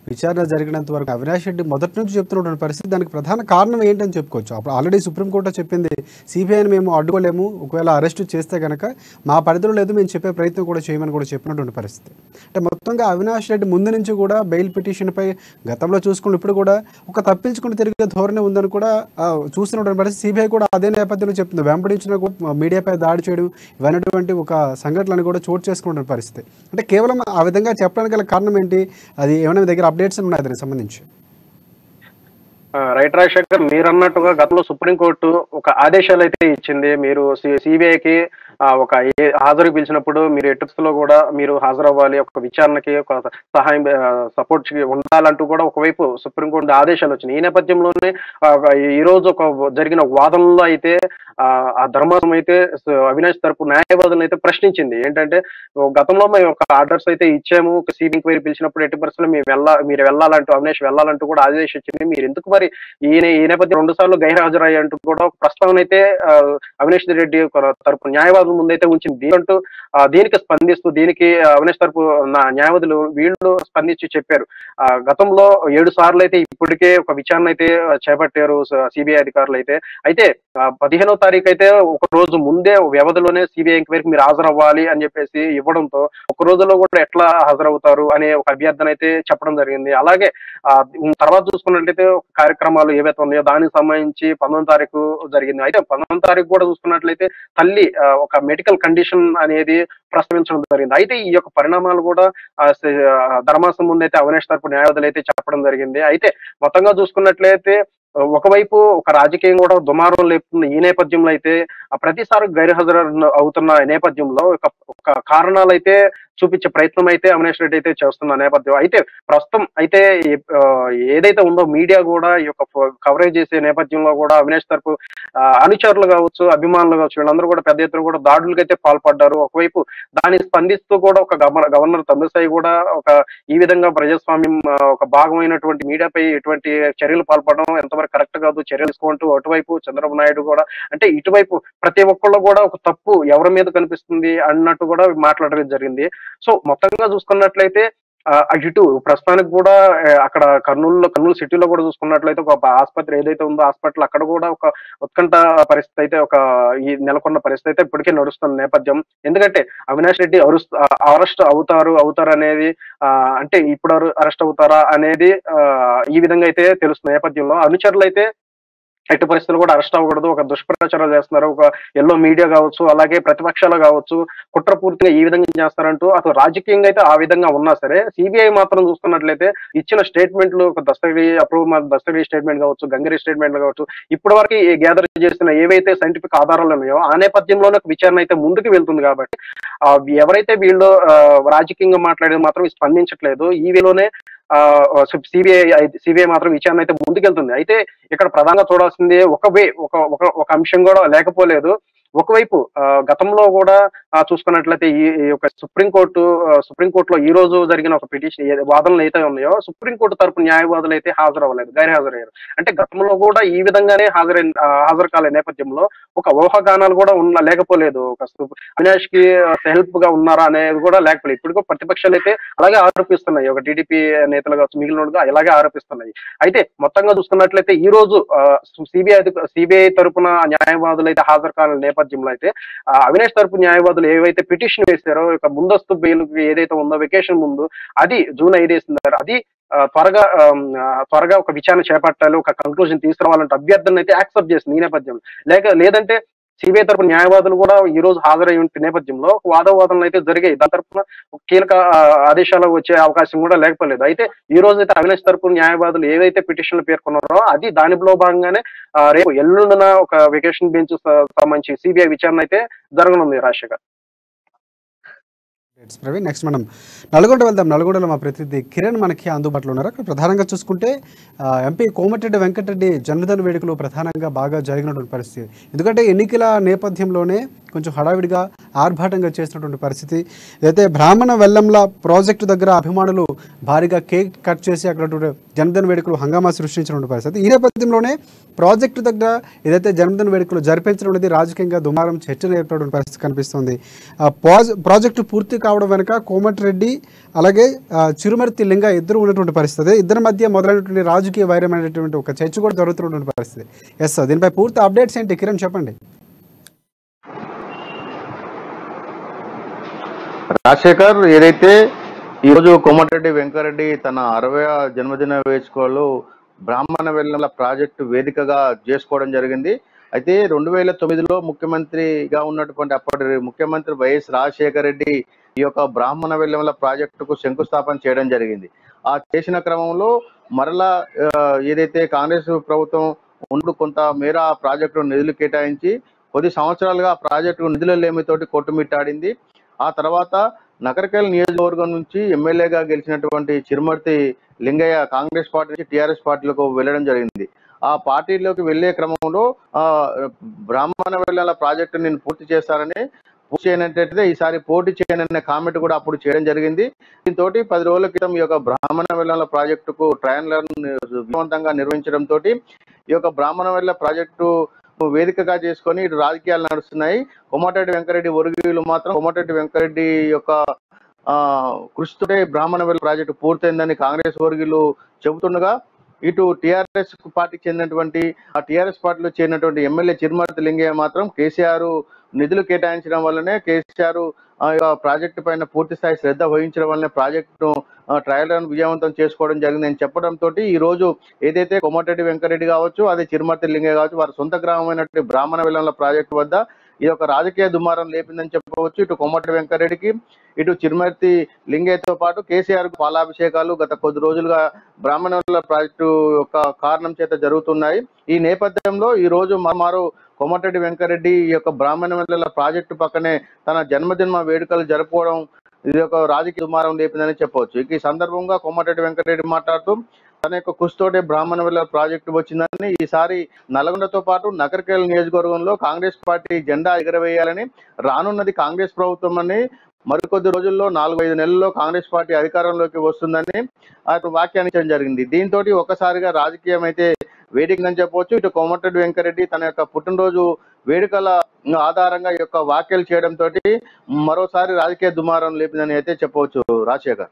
విచారణ జరిగినంత వరకు అవినాష్ రెడ్డి మొదటి నుంచి చెప్తున్నటువంటి పరిస్థితి, దానికి ప్రధాన కారణం ఏంటని చెప్పుకోవచ్చు. అప్పుడు ఆల్రెడీ సుప్రీంకోర్టు చెప్పింది సిబిఐని మేము అడ్డుకోలేము, ఒకవేళ అరెస్టు చేస్తే కనుక మా పరిధిలో లేదు, మేము చెప్పే ప్రయత్నం కూడా చేయమని కూడా చెప్పినటువంటి పరిస్థితి. అంటే మొత్తంగా అవినాష్ రెడ్డి ముందు నుంచి కూడా బెయిల్ పిటిషన్పై గతంలో చూసుకుని ఇప్పుడు కూడా ఒక తప్పించుకుని తిరిగే ధోరణి ఉందని కూడా చూస్తున్నటువంటి పరిస్థితి. సిబిఐ కూడా అదే నేపథ్యంలో చెప్తుంది, వెంబడించిన మీడియాపై దాడి చేయడం ఇవన్నటువంటి ఒక సంఘటనలు కూడా చోటు చేసుకున్న పరిస్థితి. అంటే కేవలం ఆ విధంగా చెప్పడానికి గల కారణం ఏంటి? అది ఏమైనా మీ దగ్గర అప్డేట్స్ ఉన్నాయి దానికి సంబంధించి? రైట్ రాజశేఖర్, మీరు అన్నట్టుగా గతంలో సుప్రీంకోర్టు ఒక ఆదేశాలు అయితే ఇచ్చింది. మీరు సిబిఐకి ఒక హాజరు పిలిచినప్పుడు మీరు ఎటులో కూడా మీరు హాజరవ్వాలి, ఒక విచారణకి ఒక సహాయం సపోర్ట్ ఉండాలంటూ కూడా ఒకవైపు సుప్రీంకోర్టు ఆదేశాలు వచ్చినాయి. ఈ నేపథ్యంలోనే ఈ రోజు ఒక జరిగిన వాదనలో అయితే ఆ ధర్మాసనం అయితే అవినాష్ తరపు న్యాయవాదులను అయితే ప్రశ్నించింది. ఏంటంటే గతంలో మేము ఒక ఆర్డర్స్ అయితే ఇచ్చాము, ఒక సిబిఐ ఎంక్వైరీ పిలిచినప్పుడు ఎట్టి పరిస్థితుల్లో మీరు వెళ్ళాలంటూ అవినాష్ వెళ్ళాలంటూ కూడా ఆదేశం ఇచ్చింది. మీరు ఎందుకు మరి ఈ నేపథ్యం 2 సార్లు గైర్హాజరయ్యి అంటూ కూడా ఒక ప్రస్తావన అయితే అవినాష్ రెడ్డి తరపు న్యాయవాదుల ముందైతే ఉంచింది. దీనికి స్పందిస్తూ దీనికి అవినాష్ తరపు న్యాయవాదులు వీళ్ళు స్పందించి చెప్పారు, గతంలో 7 సార్లు అయితే ఇప్పటికే ఒక విచారణ అయితే చేపట్టారు సిబిఐ అధికారులు అయితే 15వ తారీఖు తారీఖు అయితే ఒక రోజు ముందే వ్యవధిలోనే సిబిఐ ఎంక్వైరీకి మీరు హాజరవ్వాలి అని చెప్పేసి ఇవ్వడంతో ఒక రోజులో కూడా ఎట్లా హాజరవుతారు అనే ఒక అభ్యర్థన అయితే చెప్పడం జరిగింది. అలాగే తర్వాత చూసుకున్నట్లయితే కార్యక్రమాలు ఏవైతే ఉన్నాయో దానికి సంబంధించి 19 తారీఖు జరిగింది. అయితే 19 తారీఖు కూడా చూసుకున్నట్లయితే తల్లి ఒక మెడికల్ కండిషన్ అనేది ప్రస్తావించడం జరిగింది. అయితే ఈ యొక్క పరిణామాలు కూడా ధర్మాసం ముందు అయితే అవినాష్ తరపు న్యాయవాదులు అయితే చెప్పడం జరిగింది. అయితే మొత్తంగా చూసుకున్నట్లయితే ఒకవైపు ఒక రాజకీయం కూడా దుమారం లేపుతున్న ఈ నేపథ్యంలో అయితే ప్రతిసారి గైర్హాజరు అవుతున్న నేపథ్యంలో ఒక కారణాలు అయితే చూపించే ప్రయత్నం అయితే అవినాష్ రెడ్డి అయితే చేస్తున్న నేపథ్యం. అయితే ప్రస్తుతం అయితే ఏదైతే ఉందో మీడియా కూడా ఈ యొక్క కవరేజ్ చేసే నేపథ్యంలో కూడా అవినాష్ తరపు అనుచరులు కావచ్చు, అభిమానులు కావచ్చు, వీళ్ళందరూ కూడా పెద్ద ఎత్తున కూడా దాడులకైతే పాల్పడ్డారు. ఒకవైపు దాన్ని స్పందిస్తూ కూడా ఒక గవర్నర్ తమిళిసై కూడా ఒక ఈ విధంగా ప్రజాస్వామ్యం ఒక భాగమైనటువంటి మీడియాపై ఎటువంటి చర్యలు పాల్పడడం ఎంతవరకు కరెక్ట్ కాదు, చర్యలు తీసుకుంటూ అటువైపు చంద్రబాబు నాయుడు కూడా అంటే ఇటువైపు ప్రతి ఒక్కళ్ళు కూడా ఒక తప్పు ఎవరి మీద కనిపిస్తుంది అన్నట్టు కూడా మాట్లాడడం జరిగింది. సో మొత్తంగా చూసుకున్నట్లయితే ఇటు ప్రస్తుతానికి కూడా అక్కడ కర్నూలు సిటీలో కూడా చూసుకున్నట్లయితే ఒక ఆసుపత్రి ఏదైతే ఉందో హాస్పిటల్ అక్కడ కూడా ఒక ఉత్కంఠ పరిస్థితి అయితే ఒక ఈ నెలకొన్న పరిస్థితి అయితే ఇప్పటికే నడుస్తున్న నేపథ్యం. ఎందుకంటే అవినాష్ రెడ్డి అరెస్ట్ అవుతారు అనేది అంటే ఇప్పుడు అరెస్ట్ అవుతారా అనేది ఈ విధంగా అయితే తెలుస్తున్న నేపథ్యంలో అనుచరులు అయితే ఎట్టి పరిస్థితులు కూడా అరెస్ట్ అవ్వకూడదు, ఒక దుష్ప్రచారాలు చేస్తున్నారు, ఒక ఎల్లో మీడియా కావచ్చు, అలాగే ప్రతిపక్షాలు కావచ్చు కుట్రపూర్తిగా ఈ విధంగా చేస్తారంటూ అసలు రాజకీయంగా అయితే ఆ విధంగా ఉన్నా సరే సిబిఐ మాత్రం చూసుకున్నట్లయితే ఇచ్చిన స్టేట్మెంట్లు ఒక దస్తగిరి స్టేట్మెంట్ కావచ్చు, గంగిరి స్టేట్మెంట్ కావచ్చు, ఇప్పటి వరకు గ్యాదర్ చేసిన ఏవైతే సైంటిఫిక్ ఆధారాలు ఉన్నాయో ఆ నేపథ్యంలోనే విచారణ అయితే ముందుకు వెళ్తుంది. కాబట్టి ఎవరైతే రాజకీయంగా మాట్లాడేది మాత్రం స్పందించట్లేదు. ఈ వేలోనే సిబిఐ మాత్రం విచారణ అయితే ముందుకెళ్తుంది. అయితే ఇక్కడ ప్రధానంగా చూడాల్సింది ఒక అంశం కూడా లేకపోలేదు. ఒకవైపు గతంలో కూడా చూసుకున్నట్లయితే ఈ యొక్క సుప్రీంకోర్టులో ఈ రోజు జరిగిన ఒక పిటిషన్ వాదనలు అయితే ఉన్నాయో సుప్రీంకోర్టు తరపు న్యాయవాదులు అయితే గైర్హాజరయ్యారు. అంటే గతంలో కూడా ఈ విధంగానే హాజరు కాలే నేపథ్యంలో ఒక ఊహాగానాలు కూడా లేకపోలేదు. ఒక అవినాష్ కి హెల్ప్ గా ఉన్నారా అనేది కూడా లేకపోలేదు. ఇప్పుడు ప్రతిపక్షాలు అయితే అలాగే ఆరోపిస్తున్నాయి, ఒక టీడీపీ నేతలు కావచ్చు మిగిలినగా ఇలాగే ఆరోపిస్తున్నాయి. అయితే మొత్తంగా చూసుకున్నట్లయితే ఈ రోజు సిబిఐ తరపున న్యాయవాదులు అయితే హాజరు కాని నేపథ్యంలో అయితే అవినాష్ తరపు న్యాయవాదులు ఏవైతే పిటిషన్ వేశారో ఇక ముందస్తు బెయిల్ ఏదైతే ఉందో వెకేషన్ ముందు అది జూన్ 5 వేస్తున్నారు. అది త్వరగా ఒక విచారణ చేపట్టాలి, ఒక కంక్లూజన్ తీసుకురావాలంటే అభ్యర్థన అయితే యాక్సెప్ట్ చేసింది ఈ నేపథ్యంలో. లేదంటే సిబిఐ తరపు న్యాయవాదులు కూడా ఈ రోజు హాజరై ఉంటే నేపథ్యంలో వాదనలు అయితే జరిగాయి. దాని తరపున కీలక ఆదేశాలు వచ్చే అవకాశం కూడా లేకపోలేదు. అయితే ఈ రోజు అయితే అవినాష్ తరపు న్యాయవాదులు ఏవైతే పిటిషన్లు పేర్కొన్నారో అది దానిలో భాగంగానే రేపు ఎల్లుండిన ఒక వెకేషన్ బెంచ్ సంబంధించి సిబిఐ విచారణ అయితే జరగనుంది. రాజశేఖర్, ప్రవీణ్, నెక్స్ట్ మనం నల్గొండ వెళ్దాం. నల్గొండలో మా ప్రతినిధి కిరణ్ మనకి అందుబాటులో ఉన్నారు. అక్కడ ప్రధానంగా చూసుకుంటే ఎంపీ కోమటిరెడ్డి వెంకటరెడ్డి జన్మదిన వేడుకలు ప్రధానంగా బాగా జరిగినటువంటి పరిస్థితి. ఎందుకంటే ఎన్నికల నేపథ్యంలోనే కొంచెం హడావిడిగా ఆర్భాటంగా చేసినటువంటి పరిస్థితి. ఏదైతే బ్రాహ్మణ వెల్లంల ప్రాజెక్టు దగ్గర అభిమానులు భారీగా కేక్ కట్ చేసి అక్కడ జన్మదిన వేడుకలు హంగామా సృష్టించినటువంటి పరిస్థితి. ఈ నేపథ్యంలోనే ప్రాజెక్టు దగ్గర ఏదైతే జన్మదిన వేడుకలు జరిపించడం అనేది రాజకీయంగా దుమారం చర్చలు ఏర్పడిన పరిస్థితి కనిపిస్తుంది. ప్రాజెక్టు పూర్తి కావడం వెనుక కోమటిరెడ్డి అలాగే చిరుమర్తి లింగ ఇద్దరు ఉన్నటువంటి పరిస్థితి. ఇద్దరి మధ్య మొదలైనటువంటి రాజకీయ వైరమైనటువంటి ఒక చర్చ కూడా జరుగుతున్నటువంటి పరిస్థితి. ఎస్ సార్, దీనిపై పూర్తి అప్డేట్స్ ఏంటి కిరణ్ చెప్పండి. రాజశేఖర్, ఏదైతే ఈరోజు కోమటిరెడ్డి వెంకరెడ్డి తన 60వ జన్మదిన వేడుకలు బ్రాహ్మణ వెల్లంల ప్రాజెక్టు వేదికగా చేసుకోవడం జరిగింది. అయితే 2009లో ముఖ్యమంత్రిగా ఉన్నటువంటి అప్పటి ముఖ్యమంత్రి వైఎస్ రాజశేఖర రెడ్డి ఈ యొక్క బ్రాహ్మణ వెల్లంల ప్రాజెక్టుకు శంకుస్థాపన చేయడం జరిగింది. ఆ చేసిన క్రమంలో మరలా ఏదైతే కాంగ్రెస్ ప్రభుత్వం ఉండు కొంత మేర ఆ ప్రాజెక్టు నిధులు కేటాయించి కొద్ది సంవత్సరాలుగా ఆ ప్రాజెక్టు నిధుల లేమితోటి కొట్టుమిట్టాడింది. ఆ తర్వాత నకరికల్ నియోజకవర్గం నుంచి ఎమ్మెల్యేగా గెలిచినటువంటి చిరుమర్తి లింగయ్య కాంగ్రెస్ పార్టీ నుంచి టీఆర్ఎస్ పార్టీలకు వెళ్ళడం జరిగింది. ఆ పార్టీలోకి వెళ్లే క్రమంలో బ్రాహ్మణ వెల్లంల ప్రాజెక్టు నేను పూర్తి చేస్తానని, పూర్తి చేయనట్టయితే ఈసారి పోటీ చేయననే కామెంట్ కూడా అప్పుడు చేయడం జరిగింది. దీంతో 10 రోజుల క్రితం ఈ యొక్క బ్రాహ్మణ వెల్లంల ప్రాజెక్టుకు ట్రయల్ రన్ విజయవంతంగా నిర్వహించడంతో ఈ యొక్క బ్రాహ్మణ వెల్ల ప్రాజెక్టు వేదికగా చేసుకొని ఇటు రాజకీయాలు నడుస్తున్నాయి. కోమటిరెడ్డి వెంకరెడ్డి వర్గీయులు మాత్రం కోమటిరెడ్డి వెంకరెడ్డి యొక్క కృషితోటే బ్రాహ్మణ వెల్ల ప్రాజెక్టు పూర్తయిందని కాంగ్రెస్ వర్గీయులు చెబుతుండగా ఇటు టిఆర్ఎస్ పార్టీకి చెందినటువంటి ఆ టిఆర్ఎస్ పార్టీలో చేరినటువంటి ఎమ్మెల్యే చిరుమర్తి లింగయ్య మాత్రం కేసీఆర్ నిధులు కేటాయించడం వల్లనే కేసీఆర్ ఆ ప్రాజెక్టు పైన పూర్తి స్థాయి శ్రద్ధ వహించడం వల్లనే ప్రాజెక్టును ట్రయల్ రన్ విజయవంతం చేసుకోవడం జరిగిందని చెప్పడంతో ఈ రోజు ఏదైతే కోమటిరెడ్డి వెంకరెడ్డి కావచ్చు, అదే చిరుమర్తి లింగయ్య కావచ్చు, వారి సొంత గ్రామమైనటువంటి బ్రాహ్మణ వెల్లంల ప్రాజెక్టు వద్ద ఈ యొక్క రాజకీయ దుమారం లేపిందని చెప్పవచ్చు. ఇటు కోమటిరెడ్డి వెంకరెడ్డికి, ఇటు చిరుమర్తి లింగయ్యతో పాటు కేసీఆర్ పాలాభిషేకాలు గత కొద్ది రోజులుగా బ్రాహ్మణుల ప్రాజెక్టు యొక్క కారణం చేత జరుగుతున్నాయి. ఈ నేపథ్యంలో ఈ రోజు మరో కోమటిరెడ్డి వెంకరెడ్డి ఈ యొక్క బ్రాహ్మణుల ప్రాజెక్టు పక్కనే తన జన్మదిన వేడుకలు జరుపుకోవడం ఇది ఒక రాజకీయ దుమారం లేపిందని చెప్పవచ్చు. ఈ సందర్భంగా కోమటిరెడ్డి వెంకరెడ్డి మాట్లాడుతూ తన యొక్క కృషితోటే బ్రాహ్మణ ప్రాజెక్టు వచ్చిందని, ఈసారి నల్గొండతో పాటు నకరికల్ నియోజకవర్గంలో కాంగ్రెస్ పార్టీ జెండా ఎగరవేయాలని, రానున్నది కాంగ్రెస్ ప్రభుత్వం అని, మరికొద్ది రోజుల్లో 4-5 నెలల్లో కాంగ్రెస్ పార్టీ అధికారంలోకి వస్తుందని ఆయన వ్యాఖ్యానించడం జరిగింది. దీంతో ఒక్కసారిగా రాజకీయం అయితే వేదికని చెప్పవచ్చు. ఇటు కోమటిరెడ్డి వెంకరెడ్డి తన యొక్క పుట్టినరోజు వేడుకల ఆధారంగా ఈ యొక్క వ్యాఖ్యలు చేయడంతో మరోసారి రాజకీయ దుమారం లేపిందని అయితే చెప్పవచ్చు. రాజశేఖర్,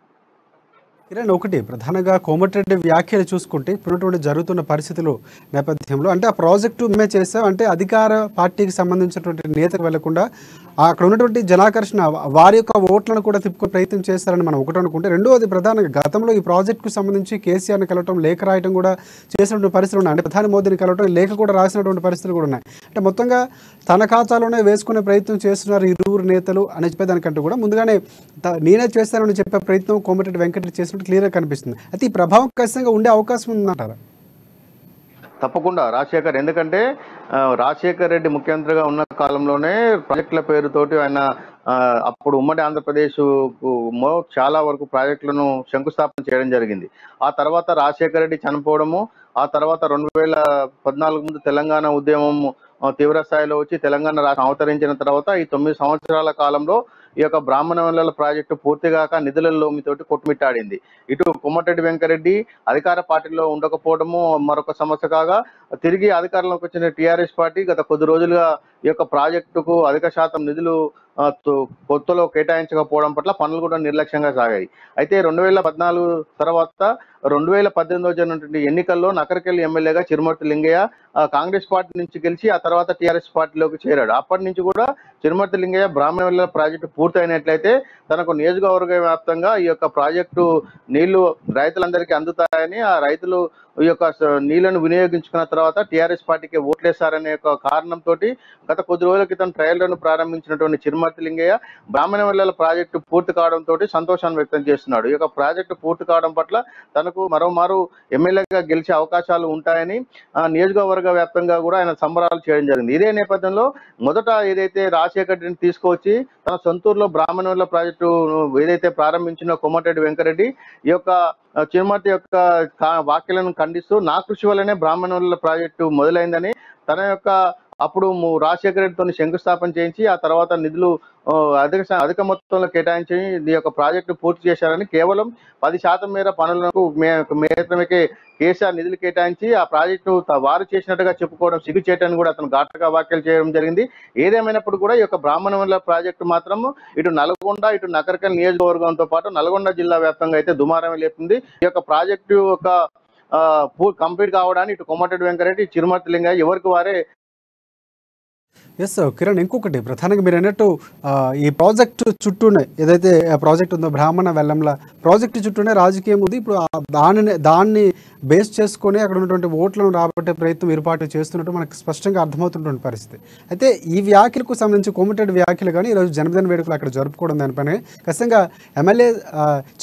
కిరణ్, ఒకటి ప్రధానంగా కోమటిరెడ్డి వ్యాఖ్యలు చూసుకుంటే ఇప్పుడున్నటువంటి జరుగుతున్న పరిస్థితుల నేపథ్యంలో అంటే ఆ ప్రాజెక్టు మేమే చేసాం అంటే అధికార పార్టీకి సంబంధించినటువంటి నేతకు వెళ్లకుండా అక్కడ ఉన్నటువంటి జనాకర్షణ వారి యొక్క ఓట్లను కూడా తిప్పుకునే ప్రయత్నం చేస్తారని మనం ఒకటి అనుకుంటే, రెండవది ప్రధానంగా గతంలో ఈ ప్రాజెక్టుకు సంబంధించి కేసీఆర్ని కలవటం, లేఖ రాయటం కూడా చేసినటువంటి పరిస్థితులు ఉన్నాయి. అంటే ప్రధాని మోదీని కలవటం, లేఖ కూడా రాసినటువంటి పరిస్థితులు కూడా ఉన్నాయి. అంటే మొత్తంగా తన ఖాతాలోనే వేసుకునే ప్రయత్నం చేస్తున్నారు ఇరువురు నేతలు అని చెప్పేదానికంటూ కూడా ముందుగానే నేనే చేస్తానని చెప్పే ప్రయత్నం కోమటిరెడ్డి వెంకటరెడ్డి చేసినట్టు క్లియర్గా కనిపిస్తుంది. అయితే ఈ ప్రభావం ఖచ్చితంగా ఉండే అవకాశం ఉందంటారా? తప్పకుండా రాజశేఖర్, ఎందుకంటే రాజశేఖర్ రెడ్డి ముఖ్యమంత్రిగా ఉన్న కాలంలోనే ప్రాజెక్టుల పేరుతోటి ఆయన అప్పుడు ఉమ్మడి ఆంధ్రప్రదేశ్ చాలా వరకు ప్రాజెక్టులను శంకుస్థాపన చేయడం జరిగింది. ఆ తర్వాత రాజశేఖర్ రెడ్డి చనిపోవడము, ఆ తర్వాత 2014 ముందు తెలంగాణ ఉద్యమం తీవ్ర స్థాయిలో వచ్చి తెలంగాణ రాష్ట్రం అవతరించిన తర్వాత ఈ 9 సంవత్సరాల కాలంలో ఈ యొక్క బ్రాహ్మణ వెల్లుల ప్రాజెక్టు పూర్తిగాక నిధుల లోమితోటి కొట్టుమిట్టాడింది. ఇటు కోమటిరెడ్డి వెంకరెడ్డి అధికార పార్టీలో ఉండకపోవడము మరొక సమస్య కాగా, తిరిగి అధికారంలోకి వచ్చిన టీఆర్ఎస్ పార్టీ గత కొద్ది రోజులుగా ఈ యొక్క ప్రాజెక్టుకు అధిక శాతం నిధులు కొత్తలో కేటాయించకపోవడం పట్ల పనులు కూడా నిర్లక్ష్యంగా సాగాయి. అయితే 2014 తర్వాత 2018లో జరిగినటువంటి ఎన్నికల్లో నకరికల్ ఎమ్మెల్యేగా చిరుమర్తి లింగయ్య కాంగ్రెస్ పార్టీ నుంచి గెలిచి ఆ తర్వాత టీఆర్ఎస్ పార్టీలోకి చేరాడు. అప్పటి నుంచి కూడా చిరుమర్తి లింగయ్య బ్రాహ్మణ వెల్లుల ప్రాజెక్టు పూర్తయినట్లయితే తనకు నియోజకవర్గ వ్యాప్తంగా ఈ యొక్క ప్రాజెక్టు నీళ్లు రైతులందరికీ అందుతాయని, ఆ రైతులు ఈ యొక్క నీళ్లను వినియోగించుకున్న తర్వాత టీఆర్ఎస్ పార్టీకి ఓట్లేస్తారనే ఒక కారణంతో గత కొద్ది రోజుల క్రితం ట్రయల్ రన్ ప్రారంభించినటువంటి చిరుమర్తి లింగయ్య బ్రాహ్మణ వెల్లుల ప్రాజెక్టు పూర్తి కావడంతో సంతోషాన్ని వ్యక్తం చేస్తున్నాడు. ఈ యొక్క ప్రాజెక్టు పూర్తి కావడం పట్ల తనకు మరోమారు ఎమ్మెల్యేగా గెలిచే అవకాశాలు ఉంటాయని నియోజకవర్గ వ్యాప్తంగా కూడా ఆయన సంబరాలు చేయడం జరిగింది. ఇదే నేపథ్యంలో మొదట ఏదైతే రాజశేఖర్ రెడ్డిని తీసుకొచ్చి తన సొంతూరులో బ్రాహ్మణ వెల్లుల ప్రాజెక్టు ఏదైతే ప్రారంభించిన కోమటిరెడ్డి వెంకరెడ్డి ఈ యొక్క చిరుమర్తి యొక్క వ్యాఖ్యలను ఖండిస్తూ నా కృషి వల్లనే బ్రాహ్మణ వెల్లుల ప్రాజెక్టు మొదలైందని తన యొక్క అప్పుడు రాజశేఖర రెడ్డితో శంకుస్థాపన చేయించి ఆ తర్వాత నిధులు అధిక మొత్తంలో కేటాయించి ఈ యొక్క ప్రాజెక్టు పూర్తి చేశారని, కేవలం 10% మేర పనులకు మాత్రమే కేసీఆర్ నిధులు కేటాయించి ఆ ప్రాజెక్టు వారు చేసినట్టుగా చెప్పుకోవడం సిగ్గుచేటని కూడా అతను ఘాటుగా వ్యాఖ్యలు చేయడం జరిగింది. ఏదేమైనప్పుడు కూడా ఈ యొక్క బ్రాహ్మణ వెల్లుల ప్రాజెక్టు మాత్రం ఇటు నల్గొండ, ఇటు నకరికల్ నియోజకవర్గంతో పాటు నల్గొండ జిల్లా వ్యాప్తంగా అయితే దుమారమే లేపుతుంది. ఈ యొక్క ప్రాజెక్టు యొక్క కంప్లీట్ కావడానికి ఇటు కోమటిరెడ్డి వెంకరెడ్డి, చిరుమర్తి లింగయ్య ఎవరికి వారే. ఎస్ కిరణ్, ఇంకొకటి ప్రధానంగా మీరు అన్నట్టు ఈ ప్రాజెక్టు చుట్టూనే ఏదైతే ప్రాజెక్ట్ ఉందో బ్రాహ్మణ వెల్లంల ప్రాజెక్టు చుట్టూనే రాజకీయం ఉంది. ఇప్పుడు దాన్ని బేస్ చేసుకొని అక్కడ ఉన్నటువంటి ఓట్లను రాబట్టే ప్రయత్నం ఏర్పాటు చేస్తున్నట్టు మనకు స్పష్టంగా అర్థమవుతున్నటువంటి పరిస్థితి. అయితే ఈ వ్యాఖ్యలకు సంబంధించి కోమటిరెడ్డి వ్యాఖ్యలు కానీ ఈరోజు జన్మదిన వేడుకలు అక్కడ జరుపుకోవడం దానిపైన ఖచ్చితంగా ఎమ్మెల్యే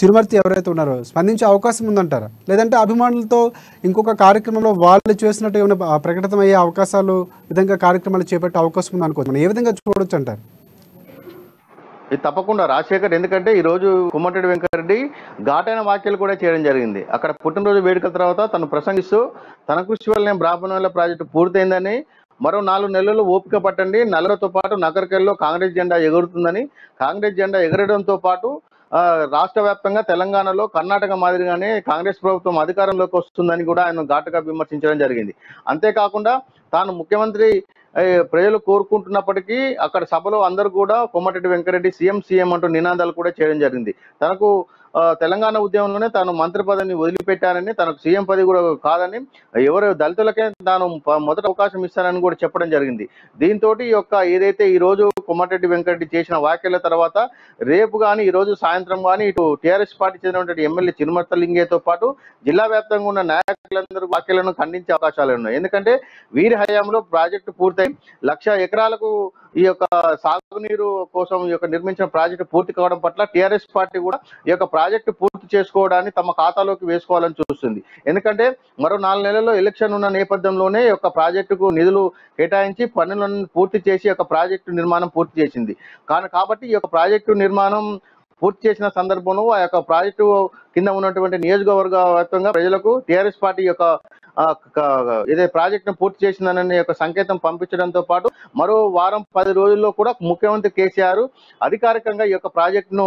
చిరుమర్తి ఎవరైతే ఉన్నారో స్పందించే అవకాశం ఉందంటారా? లేదంటే అభిమానులతో ఇంకొక కార్యక్రమంలో వాళ్ళు చేసినట్టు ఏమైనా ప్రకటితమయ్యే అవకాశాలు విధంగా కార్యక్రమాలు చేపట్టే అవకాశం ఉందనుకోవచ్చు, మనం ఏ విధంగా చూడొచ్చు అంటారు? ఇది తప్పకుండా రాజశేఖర్, ఎందుకంటే ఈ రోజు కోమటిరెడ్డి వెంకరెడ్డి ఘాటైన వ్యాఖ్యలు కూడా చేయడం జరిగింది. అక్కడ పుట్టినరోజు వేడుకల తర్వాత తను ప్రసంగిస్తూ తన కృషి వల్లనే బ్రాహ్మణ వెల్లుల ప్రాజెక్టు పూర్తయిందని, మరో 4 నెలలు ఓపిక పట్టండి, నల్లతో పాటు నకరికల్లో కాంగ్రెస్ జెండా ఎగురుతుందని, కాంగ్రెస్ జెండా ఎగరడంతో పాటు రాష్ట్ర వ్యాప్తంగా తెలంగాణలో కర్ణాటక మాదిరిగానే కాంగ్రెస్ ప్రభుత్వం అధికారంలోకి వస్తుందని కూడా ఆయన ఘాటుగా విమర్శించడం జరిగింది. అంతేకాకుండా తాను ముఖ్యమంత్రి ప్రజలు కోరుకుంటున్నప్పటికీ అక్కడ సభలో అందరూ కూడా కోమటిరెడ్డి వెంకరెడ్డి సీఎం అంటూ నినాదాలు కూడా చేయడం జరిగింది. తనకు తెలంగాణ ఉద్యమంలోనే తాను మంత్రి పదవిని వదిలిపెట్టానని, తనకు సీఎం పదవి కూడా కాదని, ఎవరు దళితులకే తాను మొదట అవకాశం ఇస్తానని కూడా చెప్పడం జరిగింది. దీంతో ఈ యొక్క ఏదైతే ఈ రోజు కోమటిరెడ్డి వెంకటరెడ్డి చేసిన వ్యాఖ్యల తర్వాత రేపు కానీ ఈ రోజు సాయంత్రం కానీ ఇటు టీఆర్ఎస్ పార్టీ చెందినటువంటి ఎమ్మెల్యే చిరుమర్తలింగేతో పాటు జిల్లా వ్యాప్తంగా ఉన్న నాయకులందరూ వ్యాఖ్యలను ఖండించే అవకాశాలు ఉన్నాయి. ఎందుకంటే వీరి హయాంలో ప్రాజెక్టు పూర్తయి 1,00,000 ఎకరాలకు ఈ యొక్క సాగునీరు కోసం ఈ యొక్క నిర్మించిన ప్రాజెక్టు పూర్తి కావడం పట్ల టీఆర్ఎస్ పార్టీ కూడా ఈ యొక్క ప్రాజెక్టు పూర్తి చేసుకోవడాన్ని తమ ఖాతాలోకి వేసుకోవాలని చూస్తుంది. ఎందుకంటే మరో 4 నెలల్లో ఎలక్షన్ ఉన్న నేపథ్యంలోనే ఈ యొక్క ప్రాజెక్టుకు నిధులు కేటాయించి పనులను పూర్తి చేసి యొక్క ప్రాజెక్టు నిర్మాణం పూర్తి చేసింది. కాబట్టి ఈ యొక్క ప్రాజెక్టు నిర్మాణం పూర్తి చేసిన సందర్భంలో ఆ యొక్క ప్రాజెక్టు కింద ఉన్నటువంటి నియోజకవర్గ వ్యాప్తంగా ప్రజలకు టీఆర్ఎస్ పార్టీ యొక్క ఏదైతే ప్రాజెక్టును పూర్తి చేసిందనే యొక్క సంకేతం పంపించడంతో పాటు మరో వారం 10 రోజుల్లో కూడా ముఖ్యమంత్రి కేసీఆర్ అధికారికంగా ఈ యొక్క ప్రాజెక్టును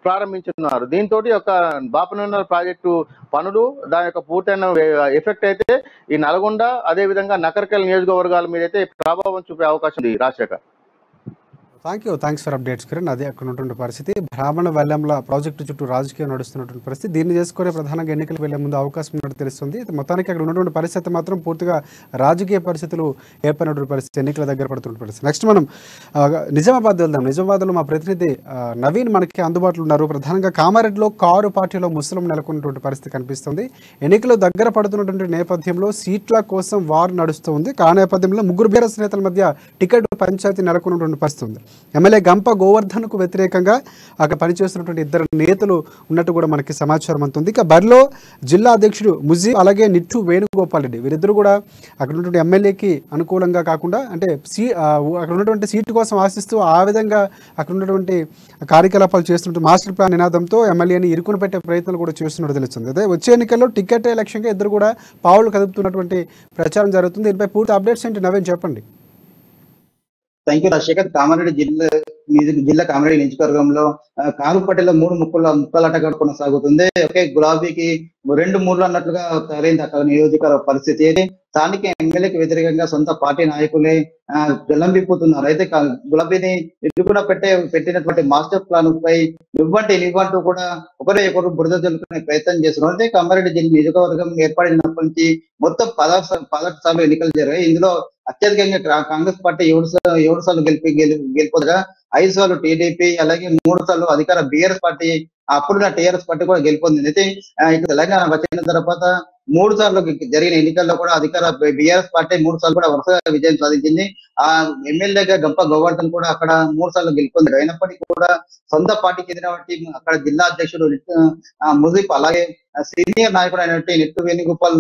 ప్రారంభించున్నారు. దీంతో యొక్క బాపనగర్ ప్రాజెక్టు పనులు దాని యొక్క పూర్తయిన ఎఫెక్ట్ అయితే ఈ నల్గొండ అదేవిధంగా నకరికల్ నియోజకవర్గాల మీద అయితే ప్రభావం చూపే అవకాశం ఉంది. Rajasekhar, thanks for updates Kiran. అదే అక్కడ ఉన్నటువంటి పరిస్థితి బ్రాహ్మణ వెల్లంల ప్రాజెక్టు చుట్టూ రాజకీయం నడుస్తున్నటువంటి పరిస్థితి. దీన్ని చేసుకునే ప్రధానంగా ఎన్నికలు వెళ్లే ముందు అవకాశం ఉన్నట్టు తెలుస్తుంది. మొత్తానికి అక్కడ ఉన్నటువంటి పరిస్థితి మాత్రం పూర్తిగా రాజకీయ పరిస్థితులు ఏర్పడినటువంటి పరిస్థితి, ఎన్నికల దగ్గర పడుతున్న పరిస్థితి. నెక్స్ట్ మనం నిజామాబాద్ వెళ్దాం. నిజామాబాద్లో మా ప్రతినిధి నవీన్ మనకి అందుబాటులో ఉన్నారు. ప్రధానంగా కామారెడ్డిలో కారు పార్టీలో ముస్లిం నెలకొన్నటువంటి పరిస్థితి కనిపిస్తుంది. ఎన్నికలు దగ్గర పడుతున్నటువంటి నేపథ్యంలో సీట్ల కోసం వారు నడుస్తుంది. ఆ నేపథ్యంలో ముగ్గురు బీఆర్ఎస్ నేతల మధ్య టికెట్ పంచాయతీ నెలకొన్నటువంటి పరిస్థితి ఉంది. ఎమ్మెల్యే గంప గోవర్ధన్కు వ్యతిరేకంగా అక్కడ పనిచేస్తున్నటువంటి 2 నేతలు ఉన్నట్టు కూడా మనకి సమాచారం అందుతుంది. ఇక బరిలో జిల్లా అధ్యక్షుడు ముజీ అలాగే నిట్టు వేణుగోపాల్ రెడ్డి వీరిద్దరు కూడా అక్కడ ఉన్నటువంటి ఎమ్మెల్యేకి అనుకూలంగా కాకుండా అంటే అక్కడ ఉన్నటువంటి సీటు కోసం ఆశిస్తూ ఆ విధంగా అక్కడ ఉన్నటువంటి కార్యకలాపాలు చేస్తున్నట్టు మాస్టర్ ప్లాన్ నినాదంతో ఎమ్మెల్యేని ఇరుకుని పెట్టే ప్రయత్నాలు కూడా చేస్తున్నట్టు తెలుస్తుంది. అదే వచ్చే ఎన్నికల్లో టికెట్ లక్ష్యంగా ఇద్దరు కూడా పావులు కదుపుతున్నటువంటి ప్రచారం జరుగుతుంది. దీనిపై పూర్తి అప్డేట్స్ ఏంటి నవీన్ చెప్పండి. Thank you Rajasekhar. కామారెడ్డి జిల్లా కామారెడ్డి నియోజకవర్గంలో కారుపట్టెలో 3 ముక్కలాట కొనసాగుతుంది. ఒకే గులాబీకి 2 మూర్లు అన్నట్లుగా తయారైంది అక్కడ నియోజకవర్గ పరిస్థితి. స్థానిక ఎమ్మెల్యేకి వ్యతిరేకంగా సొంత పార్టీ నాయకులే గల్లంబిపోతున్నారు. అయితే గులాబీని ఎదురుకుండా పెట్టినటువంటి మాస్టర్ ప్లాన్ పై ఇవ్వంటూ కూడా ఒకరు బురద జల్లుకునే ప్రయత్నం చేస్తున్నారు. అయితే కామారెడ్డి జిల్లా నియోజకవర్గం ఏర్పడినప్పటి నుంచి మొత్తం 16 సార్లు ఎన్నికలు జరిగాయి. ఇందులో అత్యధికంగా కాంగ్రెస్ పార్టీ 7 సార్లు గెలుపొందగా 5 సార్లు టీడీపీ అలాగే 3 సార్లు అధికార బీఆర్ఎస్ పార్టీ అప్పుడున్న టీఆర్ఎస్ పార్టీ కూడా గెలుపొందింది. అయితే ఇక తెలంగాణ వచ్చిన తర్వాత 3 సార్లు జరిగిన ఎన్నికల్లో కూడా అధికార బీఆర్ఎస్ పార్టీ 3 సార్లు కూడా వరుసగా విజయం సాధించింది. ఆ ఎమ్మెల్యేగా గంప గోవర్ధన్ కూడా అక్కడ 3 సార్లు గెలుపొందారు. అయినప్పటికీ కూడా సొంత పార్టీ చెందినటువంటి అక్కడ జిల్లా అధ్యక్షుడు ముజీబ్ అలాగే సీనియర్ నాయకుడు అయినటువంటి నిట్టు వేణుగోపాల్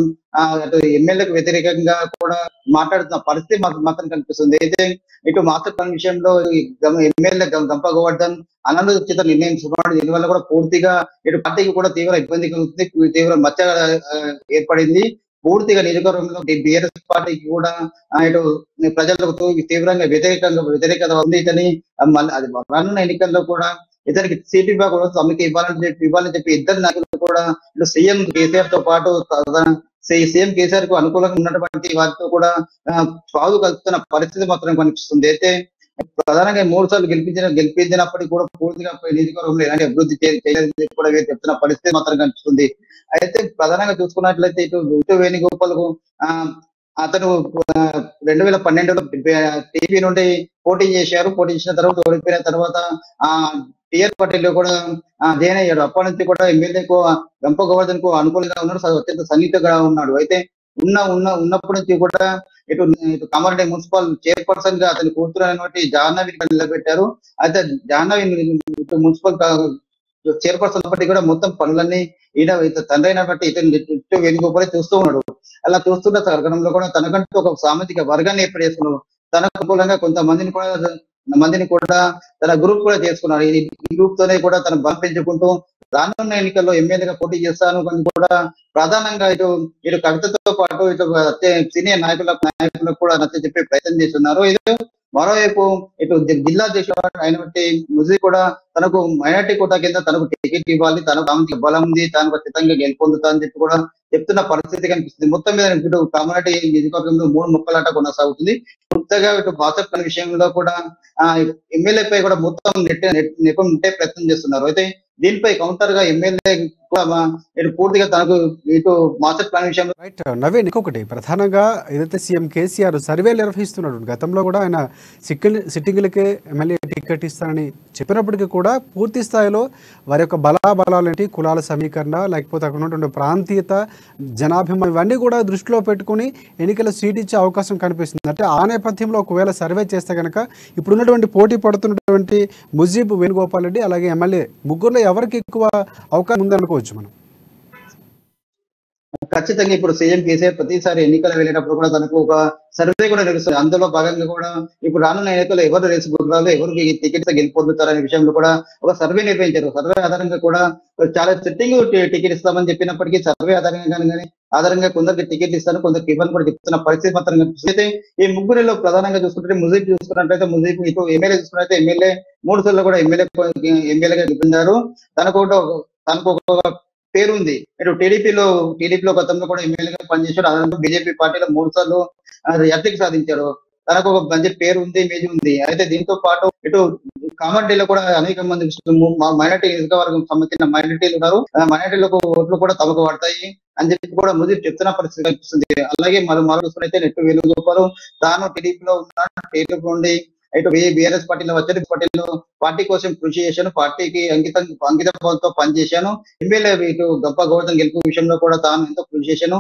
అటు ఎమ్మెల్యేకు వ్యతిరేకంగా కూడా మాట్లాడుతున్న పరిస్థితి మాత్రం కనిపిస్తుంది. అయితే ఇటు మాస్టర్ ప్లాన్ విషయంలో ఎమ్మెల్యే గంప గోవర్ధన్ అనాలోచిత నిర్ణయం తీసుకున్నాడు. దీనివల్ల కూడా పూర్తిగా ఇటు పార్టీకి కూడా తీవ్ర ఇబ్బంది కలుగుతుంది, తీవ్ర మచ్చ ఏర్పడింది. పూర్తిగా నియోజకవర్గంలో బీఆర్ఎస్ పార్టీకి కూడా ఇటు ప్రజలకు తీవ్రంగా వ్యతిరేకత ఉంది. ఇతని రానున్న ఎన్నికల్లో కూడా ఇతనికి సీటు ఇవ్వకూడదు, తమకి ఇవ్వాలని చెప్పి 2 నాయకులు కూడా ఇటు సీఎం కేసీఆర్ తో పాటు సీఎం కేసీఆర్ కు అనుకూలంగా ఉన్నటువంటి వారితో కూడా పాలు కలుపుతున్న పరిస్థితి మాత్రం కనిపిస్తుంది. అయితే ప్రధానంగా 3 సార్లు గెలిపించినప్పటికీ కూడా పూర్తిగా నియోజకవర్గంలో ఎలాంటి అభివృద్ధి చేయాలని కూడా చెప్తున్న పరిస్థితి మాత్రం కనిపిస్తుంది. అయితే ప్రధానంగా చూసుకున్నట్లయితే ఇటు వేణుగోపాల్ కు అతను 2012లో టీపీ నుండి పోటీ చేసిన తర్వాత ఓడిపోయిన తర్వాత టీఆర్ పార్టీలో కూడా జాయిన్ అయ్యాడు. అప్పటి నుంచి కూడా ఎమ్మెల్యేకు గంప గోవర్ధన్ కు అనుకూలంగా ఉన్నాడు, అత్యంత సన్నిహితంగా ఉన్నాడు. అయితే ఉన్నప్పటి నుంచి కూడా ఇటు కామారెడ్డి మున్సిపల్ చైర్పర్సన్ గా అతని కూతురు అయినటువంటి జాహ్నవిని నిలబెట్టారు. అయితే జాహ్నవి మున్సిపల్ చైర్పర్సన్ అప్పటికి కూడా మొత్తం పనులన్నీ తండ్రి అయినటువంటి ఇతను వేణుగోపాల్ చూస్తూ ఉన్నాడు. అలా చూస్తున్న తరుణంలో కూడా తనకంటూ ఒక సామాజిక వర్గాన్ని ఏర్పాటు చేసుకున్నాడు. తనకు అనుకూలంగా కొంతమందిని కూడా తన గ్రూప్ కూడా చేసుకున్నాడు. ఈ గ్రూప్ తోనే కూడా తను బలం పెంచుకుంటూ రానున్న ఎన్నికల్లో ఎమ్మెల్యేగా పోటీ చేస్తాను అని కూడా ప్రధానంగా ఇటు కవితతో పాటు ఇటు సీనియర్ నాయకులకు కూడా నచ్చ చెప్పే ప్రయత్నం చేస్తున్నారు. ఇది మరోవైపు ఇటు జిల్లా అధ్యక్షుడు అయినటువంటి ముజీ కూడా తనకు మైనార్టీ కోటా కింద తనకు టికెట్ ఇవ్వాలి, తనకు సామాజిక బలం ఉంది, తాను ఖచ్చితంగా గెలుపొందుతా అని చెప్పి కూడా చెప్తున్న పరిస్థితి కనిపిస్తుంది. మొత్తం మీద ఇటు కామారెడ్డి నియోజకవర్గంలో 3 ముక్కలాట కొనసాగుతుంది. పూర్తిగా ఇటు మాస్టర్ ప్లాన్ విషయంలో కూడా ఎమ్మెల్యేపై కూడా మొత్తం నెట్టే ప్రయత్నం చేస్తున్నారు. అయితే దీనిపై కౌంటర్ గా ఎమ్మెల్యే కూడా ఇటు పూర్తిగా తనకు ఇటు మాస్టర్ ప్లాన్ విషయంలో రైట్ నవీన్, ఇంకొకటి ప్రధానంగా ఏదైతే సీఎం కేసీఆర్ సర్వేలు నిర్వహిస్తున్నాడు, గతంలో కూడా ఆయన సిట్టింగులకే ఎమ్మెల్యే టికెట్ ఇస్తానని చెప్పినప్పటికీ కూడా పూర్తి స్థాయిలో వారి యొక్క బలాబలాలేంటి, కులాల సమీకరణ, లేకపోతే అక్కడ ఉన్నటువంటి ప్రాంతీయత, జనాభిమానం ఇవన్నీ కూడా దృష్టిలో పెట్టుకుని ఎన్నికల సీట్ ఇచ్చే అవకాశం కనిపిస్తుంది. అంటే ఆ నేపథ్యంలో ఒకవేళ సర్వే చేస్తే కనుక ఇప్పుడున్నటువంటి పోటీ పడుతున్నటువంటి ముజీబ్ వేణుగోపాల్ రెడ్డి అలాగే ఎమ్మెల్యే ముగ్గురులో ఎవరికి ఎక్కువ అవకాశం ఉందనుకోవచ్చు మనం? ఖచ్చితంగా ఇప్పుడు సీఎం కేసీఆర్ ప్రతిసారి ఎన్నికలు వెళ్ళేటప్పుడు కూడా తనకు ఒక సర్వే కూడా నడుస్తుంది. అందులో భాగంగా కూడా ఇప్పుడు రానున్న ఎన్నికల్లో ఎవరు రేసు గుర్రాలు, ఎవరు టికెట్స్ గెలిపొందుతారనే విషయంలో కూడా ఒక సర్వే నిర్వహించారు. సర్వే ఆధారంగా కూడా చాలా సిట్టింగ్ టికెట్ ఇస్తామని చెప్పినప్పటికీ సర్వే ఆధారంగా కొందరికి టికెట్ ఇస్తాను, కొందరికి ఇవ్వని కూడా చెప్తున్న పరిస్థితి మాత్రం కనిపిస్తుంది. అయితే ఈ ముగ్గురిలో ప్రధానంగా చూసుకుంటే ముజీబ్ చూసుకున్నట్లయితే ముజీబ్ ఇటు ఎమ్మెల్యే చూసుకున్నట్లయితే ఎమ్మెల్యే 3 సార్లు కూడా ఎమ్మెల్యేగా గెలిపించారు. తనకు ఒక పేరు ఉంది. ఇటు టీడీపీలో గతంలో కూడా ఎమ్మెల్యేగా పనిచేశారు. అదంతా బీజేపీ పార్టీలో 3 సార్లు ఎత్తికి సాధించారు. తనకు ఒక మంచి పేరు ఉంది, ఇమేజ్ ఉంది. అయితే దీంతో పాటు ఇటు కామారెడ్డిలో కూడా అనేక మంది మైనార్టీ నియోజకవర్గం సంబంధించిన మైనార్టీలు ఉన్నారు. మైనార్టీలకు ఓట్లు కూడా తమకు పడతాయి అని చెప్పి కూడా ముజీబ్ చెప్తున్న పరిస్థితి కనిపిస్తుంది. అలాగే మరో చూసుకున్నైతే నెట్టు వేణుగోపాల్ తాను టీడీపీలో ఉన్నాను, టీడీపీ నుండి ఇటు బీఆర్ఎస్ పార్టీలో వచ్చారు. పార్టీలో పార్టీ కోసం కృషి చేశాను, పార్టీకి అంకిత భావంతో పనిచేశాను. ఎమ్మెల్యే ఇటు గొప్ప గౌరవం గెలుపు విషయంలో కూడా తాను ఎంతో కృషి చేశాను.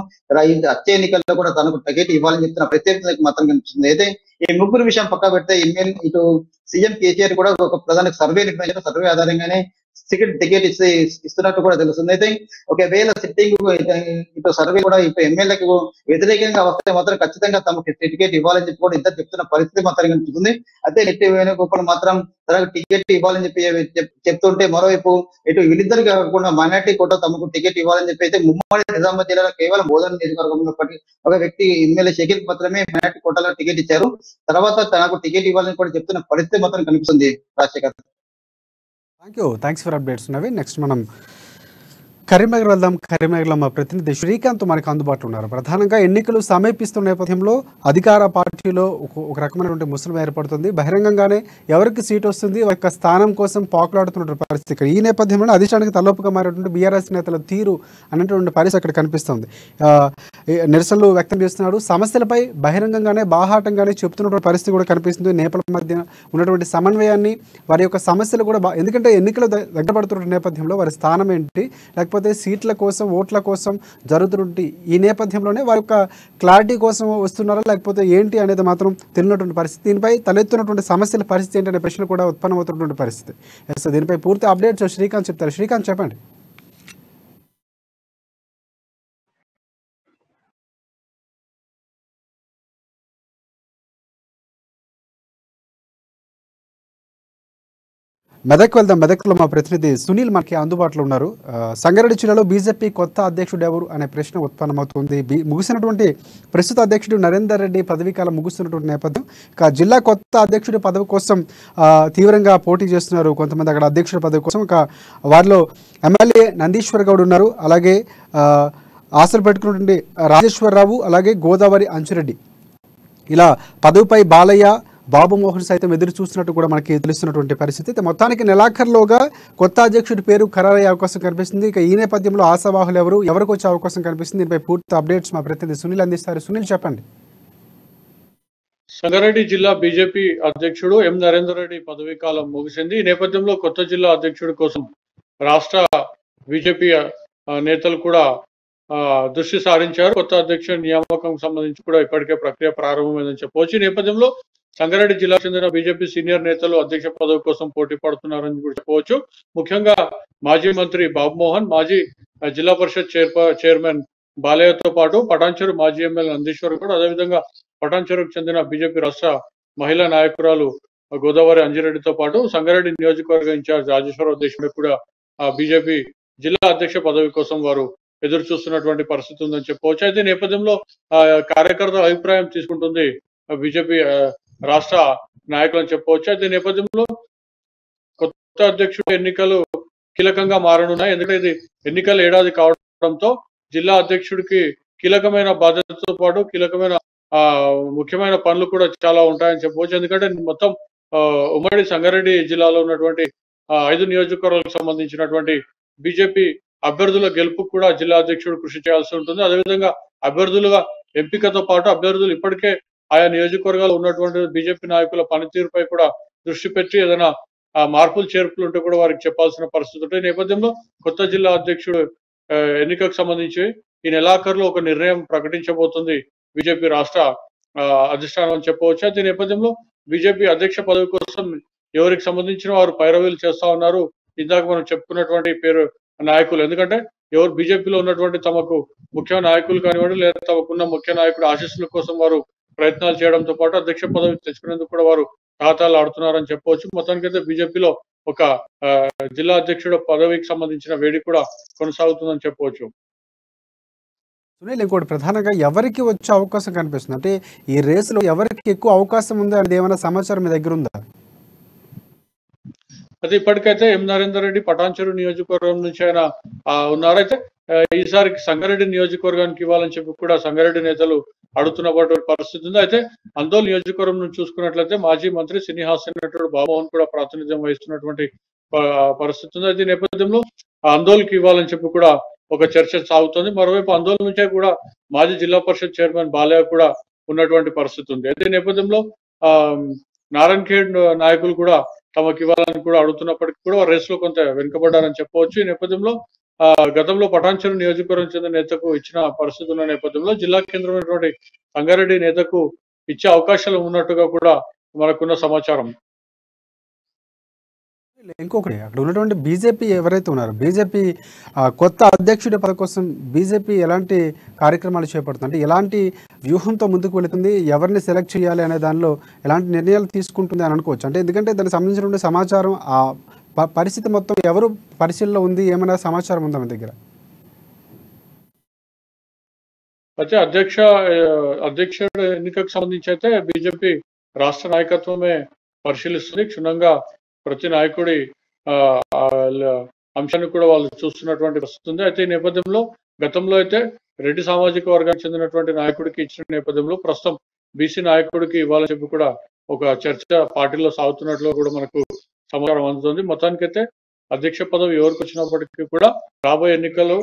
వచ్చే ఎన్నికల్లో కూడా తనకు టికెట్ ఇవ్వాలని చెప్తున్న ప్రత్యేకత మాత్రం కనిపిస్తుంది. అయితే ఈ ముగ్గురు విషయం పక్క పెడితే ఎమ్మెల్యే ఇటు సీఎం కేసీఆర్ కూడా ఒక ప్రధాన సర్వే నిర్వహించారు. సర్వే ఆధారంగానే టికెట్ ఇస్తున్నట్టు కూడా తెలుస్తుంది. అయితే ఒకవేళ సిట్టింగ్ ఇటు సర్వే కూడా ఇప్పుడు ఎమ్మెల్యేకి వ్యతిరేకంగా వస్తే మాత్రం ఖచ్చితంగా తమకు టికెట్ ఇవ్వాలని చెప్పి కూడా ఇద్దరు చెప్తున్న పరిస్థితి మాత్రం కనిపిస్తుంది. అయితే నెట్టి వేణుగోపాల్ మాత్రం తనకు టికెట్ ఇవ్వాలని చెప్పి చెప్తుంటే మరోవైపు ఇటు వీళ్ళిద్దరు కాకుండా మైనార్టీ కూడా తమకు టికెట్ ఇవ్వాలని చెప్పి అయితే ఉమ్మడి నిజామాబాద్ జిల్లాలో కేవలం బోధన నియోజకవర్గంలో ఒక వ్యక్తి ఎమ్మెల్యే షకీల్ మాత్రమే మైనార్టీ కోటాలో టికెట్ ఇచ్చారు. తర్వాత తనకు టికెట్ ఇవ్వాలని కూడా చెప్తున్న పరిస్థితి మాత్రం కనిపిస్తుంది. Rajasekhar, thanks for updates Naveen. Next మనం కరీంనగర్ వెళ్దాం. కరీంనగర్లో మా ప్రతినిధి శ్రీకాంత్ మనకు అందుబాటులో ఉన్నారు. ప్రధానంగా ఎన్నికలు సమీపిస్తున్న నేపథ్యంలో అధికార పార్టీలో ఒక రకమైనటువంటి ముసలం ఏర్పడుతుంది. బహిరంగంగానే ఎవరికి సీట్ వస్తుంది, యొక్క స్థానం కోసం పాకులాడుతున్న పరిస్థితి. ఈ నేపథ్యంలో అధిష్టానికి తలొప్పుగా మారేటువంటి బీఆర్ఎస్ నేతల తీరు అనేటువంటి పరిస్థితి అక్కడ కనిపిస్తుంది. నిరసనలు వ్యక్తం చేస్తున్నాడు. సమస్యలపై బహిరంగంగానే బాహాటంగానే చెప్తున్నటువంటి పరిస్థితి కూడా కనిపిస్తుంది. నేపథ్యం మధ్య ఉన్నటువంటి సమన్వయాన్ని, వారి యొక్క సమస్యలు కూడా ఎందుకంటే ఎన్నికలు దగ్గర పడుతున్న నేపథ్యంలో వారి స్థానం ఏంటి, లేకపోతే సీట్ల కోసం, ఓట్ల కోసం జరుగుతున్నటువంటి ఈ నేపథ్యంలోనే వారి యొక్క క్లారిటీ కోసం వస్తున్నారా లేకపోతే ఏంటి అనేది మాత్రం తెలియనటువంటి పరిస్థితి. దీనిపై తలెత్తున్నటువంటి సమస్యల పరిస్థితి ఏంటనే ప్రశ్న కూడా ఉత్పన్నమవుతున్నటువంటి పరిస్థితి. దీనిపై పూర్తి అప్డేట్స్ శ్రీకాంత్ చెప్తారు. శ్రీకాంత్ చెప్పండి. మెదక్ వెళ్దాం. మెదక్లో మా ప్రతినిధి సునీల్ మనకి అందుబాటులో ఉన్నారు. సంగారెడ్డి జిల్లాలో బీజేపీ కొత్త అధ్యక్షుడు ఎవరు అనే ప్రశ్న ఉత్పన్నమవుతుంది. ముగిసినటువంటి ప్రస్తుత అధ్యక్షుడు నరేందర్ రెడ్డి పదవీకాలం ముగుస్తున్నటువంటి నేపథ్యం ఇక జిల్లా కొత్త అధ్యక్షుడి పదవి కోసం తీవ్రంగా పోటీ చేస్తున్నారు కొంతమంది అక్కడ అధ్యక్షుడి పదవి కోసం. ఇక వారిలో ఎమ్మెల్యే నందీశ్వర్ గౌడ్ ఉన్నారు, అలాగే ఆశలు పెట్టుకున్నటువంటి రాజేశ్వరరావు, అలాగే గోదావరి అంచురెడ్డి. ఇలా పదవిపై బాలయ్య, బాబు మోహన్ సైతం ఎదురు చూస్తున్నట్టు కూడా మనకి తెలుస్తున్నటువంటి పరిస్థితి. మొత్తానికి నెలాఖరులోగా కొత్త అధ్యక్షుడి పేరు ఖరారయ్యే అవకాశం కనిపిస్తుంది. ఇక ఈ నేపథ్యంలో ఆశావాహులు ఎవరికి వచ్చే అవకాశం కనిపిస్తుంది, దీనిపై పూర్తి అప్డేట్స్ మా ప్రతినిధి సునీల్ అందిస్తారు. సునీల్ చెప్పండి. సంగారెడ్డి జిల్లా బీజేపీ అధ్యక్షుడు ఎం నరేందర్ రెడ్డి పదవీ కాలం ముగిసింది. ఈ నేపథ్యంలో కొత్త జిల్లా అధ్యక్షుడి కోసం రాష్ట్ర బీజేపీ నేతలు కూడా దృష్టి సారించారు. కొత్త అధ్యక్షుడి నియామకం సంబంధించి కూడా ఇప్పటికే ప్రక్రియ ప్రారంభమైందని చెప్పవచ్చు. ఈ నేపథ్యంలో సంగారెడ్డి జిల్లాకు చెందిన బీజేపీ సీనియర్ నేతలు అధ్యక్ష పదవి కోసం పోటీ పడుతున్నారని కూడా చెప్పవచ్చు. ముఖ్యంగా మాజీ మంత్రి బాబు మోహన్, మాజీ జిల్లా పరిషత్ చైర్మన్ బాలయ్యతో పాటు పటాన్చెరు మాజీ ఎమ్మెల్యే నందీశ్వర్ కూడా, అదేవిధంగా పటాన్చెరుకు చెందిన బీజేపీ రాష్ట్ర మహిళా నాయకురాలు గోదావరి అంజిరెడ్డితో పాటు సంగారెడ్డి నియోజకవర్గ ఇన్ఛార్జ్ రాజేశ్వరరావు దేశముఖ్ కూడా బీజేపీ జిల్లా అధ్యక్ష పదవి కోసం వారు ఎదురు చూస్తున్నటువంటి పరిస్థితి ఉందని చెప్పవచ్చు. అయితే నేపథ్యంలో కార్యకర్తల అభిప్రాయం తీసుకుంటుంది బీజేపీ రాష్ట్ర నాయకులని చెప్పవచ్చు. అయితే నేపథ్యంలో కొత్త అధ్యక్షుడు ఎన్నికలు కీలకంగా మారనున్నాయి. ఎందుకంటే ఇది ఎన్నికల ఏడాది కావడంతో జిల్లా అధ్యక్షుడికి కీలకమైన బాధ్యతతో పాటు కీలకమైన ముఖ్యమైన పనులు కూడా చాలా ఉంటాయని చెప్పవచ్చు. ఎందుకంటే మొత్తం ఉమ్మడి సంగారెడ్డి జిల్లాలో ఉన్నటువంటి 5 నియోజకవర్గాలకు సంబంధించినటువంటి బీజేపీ అభ్యర్థుల గెలుపు కూడా జిల్లా అధ్యక్షుడు కృషి చేయాల్సి ఉంటుంది. అదేవిధంగా అభ్యర్థులుగా ఎంపికతో పాటు అభ్యర్థులు ఇప్పటికే ఆయా నియోజకవర్గాలు ఉన్నటువంటి బీజేపీ నాయకుల పనితీరుపై కూడా దృష్టి పెట్టి ఏదైనా మార్పులు చేర్పులు ఉంటే కూడా వారికి చెప్పాల్సిన పరిస్థితి ఉంటుంది. ఈ నేపథ్యంలో కొత్త జిల్లా అధ్యక్షుడు ఎన్నికకు సంబంధించి ఈ నెలాఖరులో ఒక నిర్ణయం ప్రకటించబోతుంది బీజేపీ రాష్ట్ర అధిష్టానం అని చెప్పవచ్చు. అయితే ఈ నేపథ్యంలో బీజేపీ అధ్యక్ష పదవి కోసం ఎవరికి సంబంధించిన వారు పైరవీలు చేస్తా ఉన్నారు. ఇందాక మనం చెప్పుకున్నటువంటి పేరు నాయకులు, ఎందుకంటే ఎవరు బీజేపీలో ఉన్నటువంటి తమకు ముఖ్య నాయకులు కానివ్వండి లేదా తమకున్న ముఖ్య నాయకుడు ఆశీస్సుల కోసం వారు ప్రయత్నాలు చేయడంతో పాటు అధ్యక్ష పదవి తెచ్చుకునేందుకు కూడా వారు ఖాతాలు ఆడుతున్నారని చెప్పవచ్చు. మొత్తానికైతే బీజేపీలో ఒక జిల్లా అధ్యక్షుడు పదవికి సంబంధించిన వేడి కూడా కొనసాగుతుందని చెప్పవచ్చు. సునీల్, ఇంకోటి ప్రధానంగా ఎవరికి వచ్చే అవకాశం కనిపిస్తుంది అంటే ఈ రేసులో ఎవరికి ఎక్కువ అవకాశం ఉంది అనేది ఏమైనా సమాచారం మీ దగ్గర ఉందా? అయితే ఇప్పటికైతే ఎం నరేందర్ రెడ్డి పటాన్చెరు నియోజకవర్గం నుంచి ఆయన ఉన్నారైతే ఈసారి సంగారెడ్డి నియోజకవర్గానికి ఇవ్వాలని చెప్పి కూడా సంగారెడ్డి నేతలు అడుగుతున్నటువంటి పరిస్థితి ఉంది. అయితే అందోల్ నియోజకవర్గం నుంచి చూసుకున్నట్లయితే మాజీ మంత్రి సినీ హాస్య నటుడు బాబుమోహన్ కూడా ప్రాతినిధ్యం వహిస్తున్నటువంటి పరిస్థితి ఉంది. అయితే ఈ నేపథ్యంలో అందోల్కి ఇవ్వాలని చెప్పి కూడా ఒక చర్చ సాగుతుంది. మరోవైపు ఆందోళన నుంచే కూడా మాజీ జిల్లా పరిషత్ చైర్మన్ బాలయ్య కూడా ఉన్నటువంటి పరిస్థితి ఉంది. అయితే ఈ నేపథ్యంలో నారాయణ ఖేడ్ నాయకులు కూడా తమకు ఇవ్వాలని కూడా అడుగుతున్నప్పటికీ కూడా రేస్ లో కొంత వెనుకబడ్డారని చెప్పవచ్చు. ఈ నేపథ్యంలో గతంలో పటాన్చెరు నియోజకవర్గం చెందిన నేతకు ఇచ్చిన పరిస్థితి ఉన్న నేపథ్యంలో జిల్లా కేంద్రమైనటువంటి సంగారెడ్డి నేతకు ఇచ్చే అవకాశాలు ఉన్నట్టుగా కూడా మనకున్న సమాచారం. ఇంకొకటి అక్కడ ఉన్నటువంటి బీజేపీ ఎవరైతే ఉన్నారో బీజేపీ కొత్త అధ్యక్షుడి పదవి కోసం బీజేపీ ఎలాంటి కార్యక్రమాలు చేపడుతుంది అంటే ఎలాంటి వ్యూహంతో ముందుకు వెళుతుంది, ఎవరిని సెలెక్ట్ చేయాలి అనే దానిలో ఎలాంటి నిర్ణయాలు తీసుకుంటుంది అని అనుకోవచ్చు. అంటే ఎందుకంటే దానికి సంబంధించినటువంటి సమాచారం ఆ పరిస్థితి మొత్తం ఎవరు పరిశీలనలో ఉంది, ఏమైనా సమాచారం ఉందా మీ దగ్గర? అయితే అధ్యక్షుడు ఎన్నికకు సంబంధించి అయితే బీజేపీ రాష్ట్ర నాయకత్వమే పరిశీలిస్తుంది. క్షుణ్ణంగా ప్రతి నాయకుడి అంశాన్ని కూడా వాళ్ళు చూస్తున్నటువంటి పరిస్థితి ఉంది. అయితే ఈ నేపథ్యంలో గతంలో అయితే రెడ్డి సామాజిక వర్గానికి చెందినటువంటి నాయకుడికి ఇచ్చిన నేపథ్యంలో ప్రస్తుతం బీసీ నాయకుడికి ఇవ్వాలని చెప్పి కూడా ఒక చర్చ పార్టీలో సాగుతున్నట్లు కూడా మనకు సమాచారం అందుతుంది. మొత్తానికైతే అధ్యక్ష పదవి ఎవరికి వచ్చినప్పటికీ కూడా రాబోయే ఎన్నికలు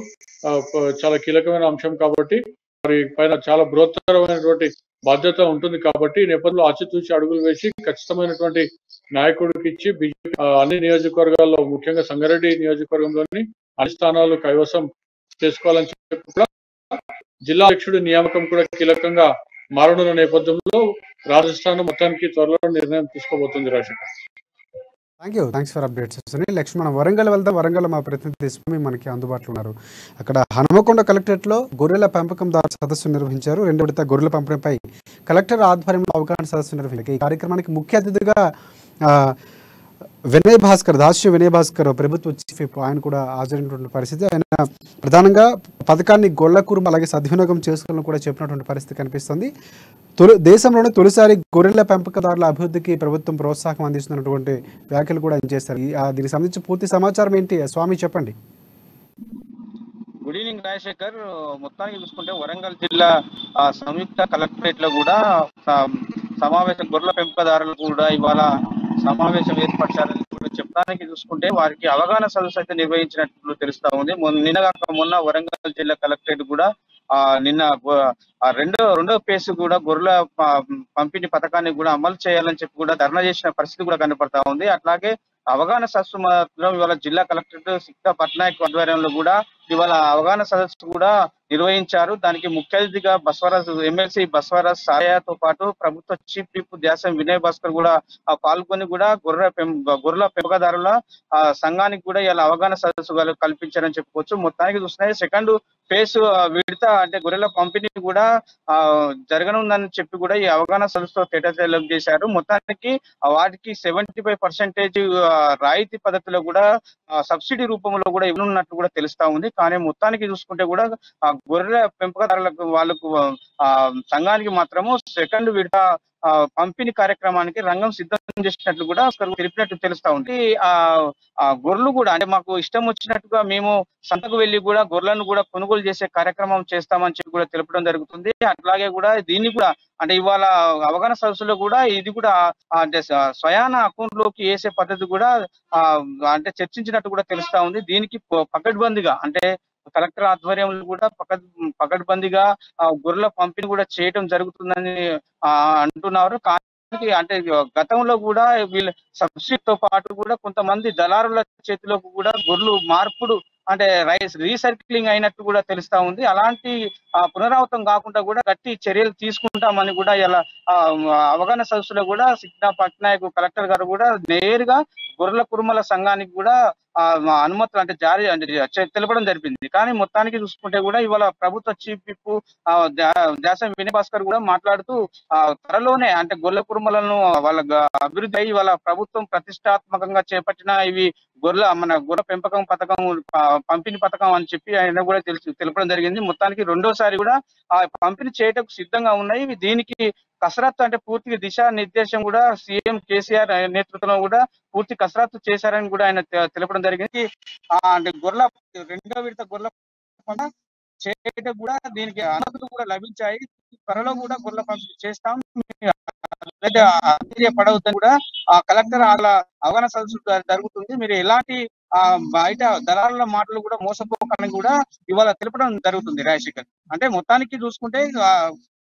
చాలా కీలకమైన అంశం కాబట్టి వారి పైన చాలా బృహత్తరమైనటువంటి బాధ్యత ఉంటుంది కాబట్టి ఈ నేపథ్యంలో ఆచితూచి అడుగులు వేసి ఖచ్చితమైనటువంటి నాయకుడికి ఇచ్చి బీజేపీ అన్ని నియోజకవర్గాల్లో ముఖ్యంగా సంగారెడ్డి నియోజకవర్గంలోని అన్ని స్థానాలు కైవసం చేసుకోవాలని చెప్పి కూడా జిల్లా అధ్యక్షుడి నియామకం కూడా కీలకంగా మారనున్న నేపథ్యంలో రాజస్థాన్ మొత్తానికి త్వరలో నిర్ణయం తీసుకోబోతుంది. Rajasekhar, thanks for updates. Sunil, next మనం వరంగల్ వెళ్దాం. వరంగల్ మా ప్రతినిధి స్వామి మనకి అందుబాటులో ఉన్నారు. అక్కడ హనుమకొండ కలెక్టరేట్లో గొర్రెల పెంపకందారు సదస్సు నిర్వహించారు. 2వ విడత గొర్రెల పంపిణీపై కలెక్టర్ ఆధ్వర్యంలో అవగాహన సదస్సు నిర్వహించారు. ఈ కార్యక్రమానికి ముఖ్య అతిథిగా దాస్య వినయ్ భాస్కర్ ప్రభుత్వ చీఫ్ విప్ ఆయన కూడా హాజరైనటువంటి పరిస్థితి. ఆయన ప్రధానంగా పథకాన్ని గొల్ల కురుమ అలాగే సద్వినియోగం చేసుకోవాలని కూడా చెప్పినటువంటి పరిస్థితి కనిపిస్తుంది. దేశంలోనే తొలిసారి గొర్రెల పెంపకదారుల అభివృద్ధికి ప్రభుత్వం ప్రోత్సాహం అందిస్తున్నటువంటి వ్యాఖ్యలు కూడా ఆయన చేస్తారు. దీనికి సంబంధించి పూర్తి సమాచారం ఏంటి స్వామి చెప్పండి. Good evening Rajasekhar. మొత్తానికి చూసుకుంటే వరంగల్ జిల్లా సంయుక్త కలెక్టరేట్ లో కూడా సమావేశం గొర్రెల పెంపకదారులు కూడా ఇవాళ సమావేశం ఏర్పరచారని కూడా చెప్పడానికి చూసుకుంటే వారికి అవగాహన సదస్సు అయితే నిర్వహించినట్లు తెలుస్తా ఉంది. మొన్న వరంగల్ జిల్లా కలెక్టరేట్ కూడా నిన్న రెండో ఫేజ్ కూడా గొర్రెల పంపిణీ పథకాన్ని కూడా అమలు చేయాలని చెప్పి కూడా ధర్నా చేసిన పరిస్థితి కూడా కనపడతా ఉంది. అట్లాగే అవగాహన సదస్సు మాత్రం ఇవాళ జిల్లా కలెక్టరేట్ సిక్తా పట్నాయక్ ఆధ్వర్యంలో కూడా ఇవాళ అవగాహన సదస్సు కూడా నిర్వహించారు. దానికి ముఖ్య అతిథిగా ఎమ్మెల్సీ బస్వరాజ్ సాయాతో పాటు ప్రభుత్వ చీఫ్ విప్ దాస్య వినయ్ భాస్కర్ కూడా పాల్గొని కూడా గొర్రెల పెంపకదారుల సంఘానికి కూడా ఇలా అవగాహన సదస్సు కల్పించారని చెప్పుకోవచ్చు. మొత్తానికి చూస్తున్నాయి సెకండ్ ఫేజ్ విడత అంటే గొర్రెల పంపిణీ కూడా జరగనుందని చెప్పి కూడా ఈ అవగాహన సదస్సులో తేటతెల్లం చేశారు. మొత్తానికి వాటికి 75% రాయితీ పద్ధతిలో కూడా సబ్సిడీ రూపంలో కూడా ఇవ్వనున్నట్టు కూడా తెలుస్తా ఉంది. కానీ మొత్తానికి చూసుకుంటే కూడా గొర్రెల పెంపకదారులకు వాళ్ళకు సంఘానికి మాత్రము సెకండ్ విడత పంపిణీ కార్యక్రమానికి రంగం సిద్ధం చేసినట్లు కూడా తెలిపినట్టు తెలుస్తా ఉంది. ఆ గొర్రెలు కూడా అంటే మాకు ఇష్టం వచ్చినట్టుగా మేము సంతకు వెళ్లి కూడా గొర్రెలను కూడా కొనుగోలు చేసే కార్యక్రమం చేస్తామని చెప్పి కూడా తెలపడం జరుగుతుంది. అట్లాగే కూడా దీన్ని కూడా అంటే ఇవాళ అవగాహన సదస్సులో కూడా ఇది కూడా అంటే స్వయాన అకౌంట్ లోకి వేసే పద్ధతి కూడా అంటే చర్చించినట్టు కూడా తెలుస్తా ఉంది. దీనికి పకడ్బందీగా అంటే కలెక్టర్ ఆధ్వర్యంలో కూడా పకడ్బందీగా గొర్రెల పంపిణీ కూడా చేయడం జరుగుతుందని అంటున్నారు. అంటే గతంలో కూడా వీళ్ళ సబ్సిడీ తో పాటు కూడా కొంతమంది దళారుల చేతిలోకి కూడా గొర్రెలు మార్పుడు అంటే రీసైక్లింగ్ అయినట్టు కూడా తెలుస్తా ఉంది. అలాంటి పునరావృతం కాకుండా కూడా గట్టి చర్యలు తీసుకుంటామని కూడా ఇలా అవగాహన సదస్సులో కూడా సిగ్నా పట్నాయక్ కలెక్టర్ గారు కూడా నేరుగా గొర్రెల కురుమల సంఘానికి కూడా అనుమతులు అంటే జారీ అంటే తెలపడం జరిపింది. కానీ మొత్తానికి చూసుకుంటే కూడా ఇవాళ ప్రభుత్వ చీఫ్ విప్ దాసం వినయ్ భాస్కర్ కూడా మాట్లాడుతూ త్వరలోనే అంటే గొర్రెల కురుమలను వాళ్ళ అభివృద్ధి అయ్యి వాళ్ళ ప్రభుత్వం ప్రతిష్టాత్మకంగా చేపట్టిన ఇవి మన గొర్రెల పెంపకం పథకం పంపిణీ పథకం అని చెప్పి ఆయన కూడా తెలపడం జరిగింది. మొత్తానికి రెండోసారి కూడా పంపిణీ చేయటం సిద్ధంగా ఉన్నాయి. దీనికి కసరత్తు అంటే పూర్తిగా దిశా నిర్దేశం కూడా సీఎం కేసీఆర్ నేతృత్వంలో కూడా పూర్తి కసరత్తు చేశారని కూడా ఆయన తెలపడం జరిగింది. అంటే గొర్రెల రెండో విడత గొర్రెల పంట చేయటం కూడా దీనికి అనుమతులు కూడా లభించాయి. త్వరలో కూడా గొర్రెల పంపిణీ చేస్తాం పడవద్దని కూడా కలెక్టర్ అలా అవగాహన సదస్సు జరుగుతుంది. మీరు ఎలాంటి బయట దళారుల మాటలు కూడా మోసపోకని కూడా ఇవాళ తెలపడం జరుగుతుంది. రాజశేఖర్ అంటే మొత్తానికి చూసుకుంటే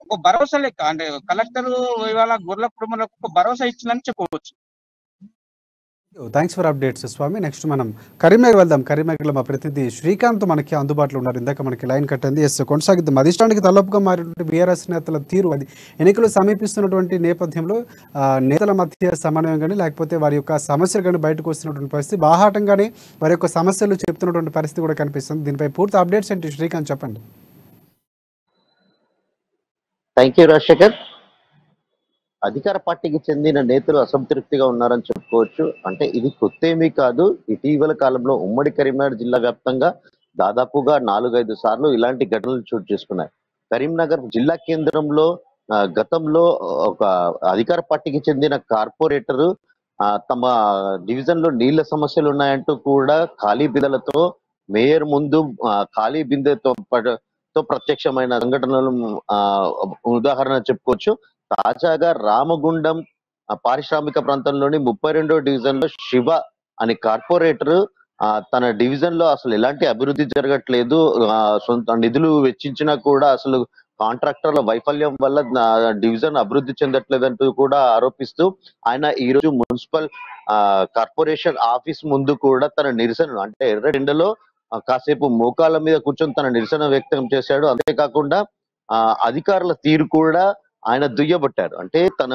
ఒక భరోసా లెక్క అంటే కలెక్టర్ ఇవాళ గొర్రెల కుటుంబాలకు ఒక భరోసా ఇచ్చిందని చెప్పవచ్చు. Thanks for updates Swami. Next మనం కరీంనగర్ వెళ్దాం. కరీంనగర్లో మా ప్రతినిధి శ్రీకాంత్ మనకి అందుబాటులో ఉన్నారు. ఇందాక మనకి లైన్ కట్టింది. కొనసాగిద్దాం. అధిష్టానికి తలపుగా మారినటువంటి బీఆర్ఎస్ నేతల తీరు అది ఎన్నికలు సమీపిస్తున్నటువంటి నేపథ్యంలో నేతల మధ్య సమన్వయం కానీ లేకపోతే వారి యొక్క సమస్యలు కానీ బయటకు వస్తున్నటువంటి పరిస్థితి, బాహాటంగానే వారి యొక్క సమస్యలు చెప్తున్నటువంటి పరిస్థితి కూడా కనిపిస్తుంది. దీనిపై పూర్తి అప్డేట్స్ ఏంటి శ్రీకాంత్ చెప్పండి. Thank you Rajasekhar. అధికార పార్టీకి చెందిన నేతలు అసంతృప్తిగా ఉన్నారని చెప్పుకోవచ్చు. అంటే ఇది కొత్త ఏమీ కాదు. ఇటీవల కాలంలో ఉమ్మడి కరీంనగర్ జిల్లా వ్యాప్తంగా దాదాపుగా 4-5 సార్లు ఇలాంటి ఘటనలు చోటు చేసుకున్నాయి. కరీంనగర్ జిల్లా కేంద్రంలో గతంలో ఒక అధికార పార్టీకి చెందిన కార్పొరేటర్ తమ డివిజన్ లో నీళ్ల సమస్యలు ఉన్నాయంటూ కూడా ఖాళీ బిందెలతో మేయర్ ముందు ఖాళీ బిందెతో ప్రత్యక్షమైన సంఘటనలు ఉదాహరణ చెప్పుకోవచ్చు. తాజాగా రామగుండం పారిశ్రామిక ప్రాంతంలోని 32వ డివిజన్ లో శివ అనే కార్పొరేటర్ తన డివిజన్ లో అసలు ఎలాంటి అభివృద్ధి జరగట్లేదు, సొంత నిధులు వెచ్చించినా కూడా అసలు కాంట్రాక్టర్ల వైఫల్యం వల్ల డివిజన్ అభివృద్ధి చెందట్లేదంటూ కూడా ఆరోపిస్తూ ఆయన ఈ రోజు మున్సిపల్ కార్పొరేషన్ ఆఫీస్ ముందు కూడా తన నిరసన అంటే ఎర్రటెండలో కాసేపు మోకాళ్ళ మీద కూర్చొని తన నిరసన వ్యక్తం చేశాడు. అంతేకాకుండా అధికారుల తీరు కూడా ఆయన దుయ్యబట్టారు. అంటే తన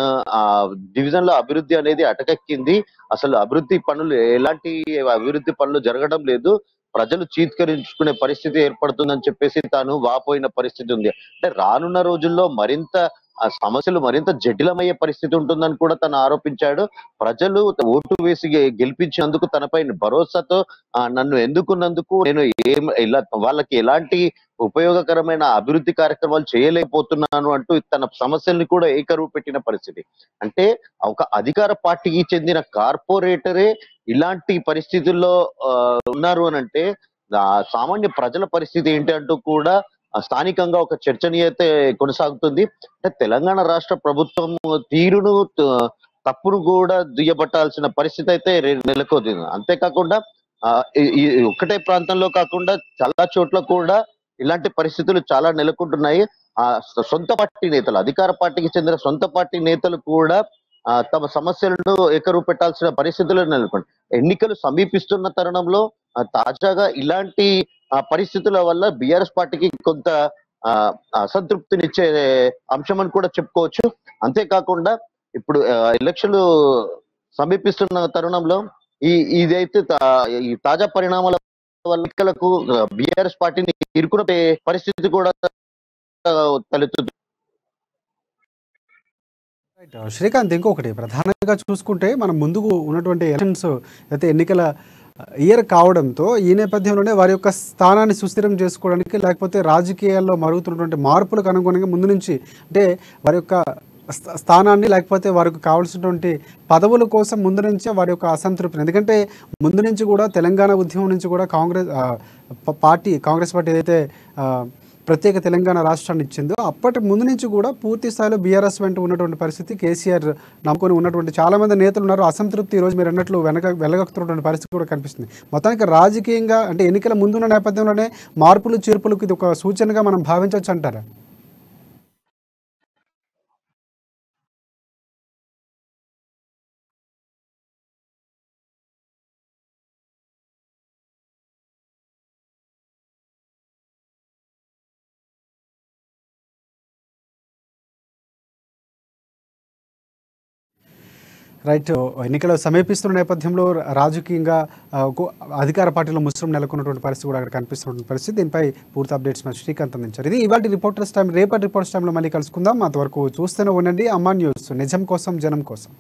డివిజన్ లో అభివృద్ధి అనేది అటకెక్కింది, అసలు ఎలాంటి అభివృద్ధి పనులు జరగడం లేదు, ప్రజలు చీత్కరించుకునే పరిస్థితి ఏర్పడుతుందని చెప్పేసి తాను వాపోయిన పరిస్థితి ఉంది. అంటే రానున్న రోజుల్లో సమస్యలు మరింత జటిలమయ్యే పరిస్థితి ఉంటుందని కూడా తను ఆరోపించాడు. ప్రజలు ఓటు వేసి గెలిపించినందుకు తనపై భరోసాతో నన్ను ఎన్నుకున్నందుకు నేను వాళ్ళకి ఎలాంటి ఉపయోగకరమైన అభివృద్ధి కార్యక్రమాలు చేయలేకపోతున్నాను అంటూ తన సమస్యల్ని కూడా ఏకరువు పెట్టిన పరిస్థితి. అంటే ఒక అధికార పార్టీకి చెందిన కార్పొరేటరే ఇలాంటి పరిస్థితుల్లో ఉన్నారు అని అంటే సామాన్య ప్రజల పరిస్థితి ఏంటి అంటూ కూడా స్థానికంగా ఒక చర్చనీయత కొనసాగుతుంది. అంటే తెలంగాణ రాష్ట్ర ప్రభుత్వం తీరును తప్పును కూడా దుయ్యబట్టాల్సిన పరిస్థితి అయితే నెలకొంది. అంతేకాకుండా ఒక్కటే ప్రాంతంలో కాకుండా చాలా చోట్ల కూడా ఇలాంటి పరిస్థితులు చాలా నెలకొంటున్నాయి. సొంత పార్టీ నేతలు, అధికార పార్టీకి చెందిన సొంత పార్టీ నేతలు కూడా తమ సమస్యలను ఏకరువు పెట్టాల్సిన పరిస్థితులు నెలకొంది. ఎన్నికలు సమీపిస్తున్న తరుణంలో తాజాగా ఇలాంటి పరిస్థితుల వల్ల బీఆర్ఎస్ పార్టీకి కొంత అసంతృప్తినిచ్చే అంశం అని కూడా చెప్పుకోవచ్చు. అంతేకాకుండా ఇప్పుడు ఎలక్షన్లు సమీపిస్తున్న తరుణంలో ఇదైతే ఈ తాజా పరిణామాల వల్ల ఎన్నికలకు బీఆర్ఎస్ పార్టీని ఇరుకునే పరిస్థితి కూడా తలెత్తుతుంది. శ్రీకాంత్, ఇంకొకటి ప్రధానంగా చూసుకుంటే మనం ముందుకు ఉన్నటువంటి ఎలక్షన్స్ అయితే ఎన్నికల ఇయర్ కావడంతో ఈ నేపథ్యంలోనే వారి యొక్క స్థానాన్ని సుస్థిరం చేసుకోవడానికి లేకపోతే రాజకీయాల్లో మరుగుతున్నటువంటి మార్పులకు అనుగుణంగా ముందు నుంచి అంటే వారి యొక్క స్థానాన్ని లేకపోతే వారికి కావాల్సినటువంటి పదవుల కోసం ముందు నుంచే వారి యొక్క అసంతృప్తిని, ఎందుకంటే ముందు నుంచి కూడా తెలంగాణ ఉద్యమం నుంచి కూడా కాంగ్రెస్ పార్టీ ఏదైతే ప్రత్యేక తెలంగాణ రాష్ట్రాన్ని ఇచ్చిందో అప్పటి ముందు నుంచి కూడా పూర్తి స్థాయిలో బీఆర్ఎస్ వెంట ఉన్నటువంటి పరిస్థితి, కేసీఆర్ నమ్ముకొని ఉన్నటువంటి చాలామంది నేతలు ఉన్నారు. అసంతృప్తి ఈరోజు మీరు అన్నట్లు వెలగక్కుతున్నటువంటి పరిస్థితి కూడా కనిపిస్తుంది. మొత్తానికి రాజకీయంగా అంటే ఎన్నికల ముందున్న నేపథ్యంలోనే మార్పులు చేర్పులకు ఇది ఒక సూచనగా మనం భావించవచ్చు అంటారా? రైట్. ఎన్నికలు సమీపిస్తున్న నేపథ్యంలో రాజకీయంగా అధికార పార్టీలో ముస్లిం నెలకొన్నటువంటి పరిస్థితి కూడా అక్కడ కనిపిస్తున్న పరిస్థితి. దీనిపై పూర్తి అప్డేట్స్ మన శ్రీకాంత్ అందించారు. ఇది ఇవాళ రిపోర్టర్స్ టైం. రేపటి రిపోర్టర్స్ టైంలో మళ్ళీ కలుసుకుందాం. అంతవరకు చూస్తూనే ఉండండి అమ్మా న్యూస్, నిజం కోసం జనం కోసం.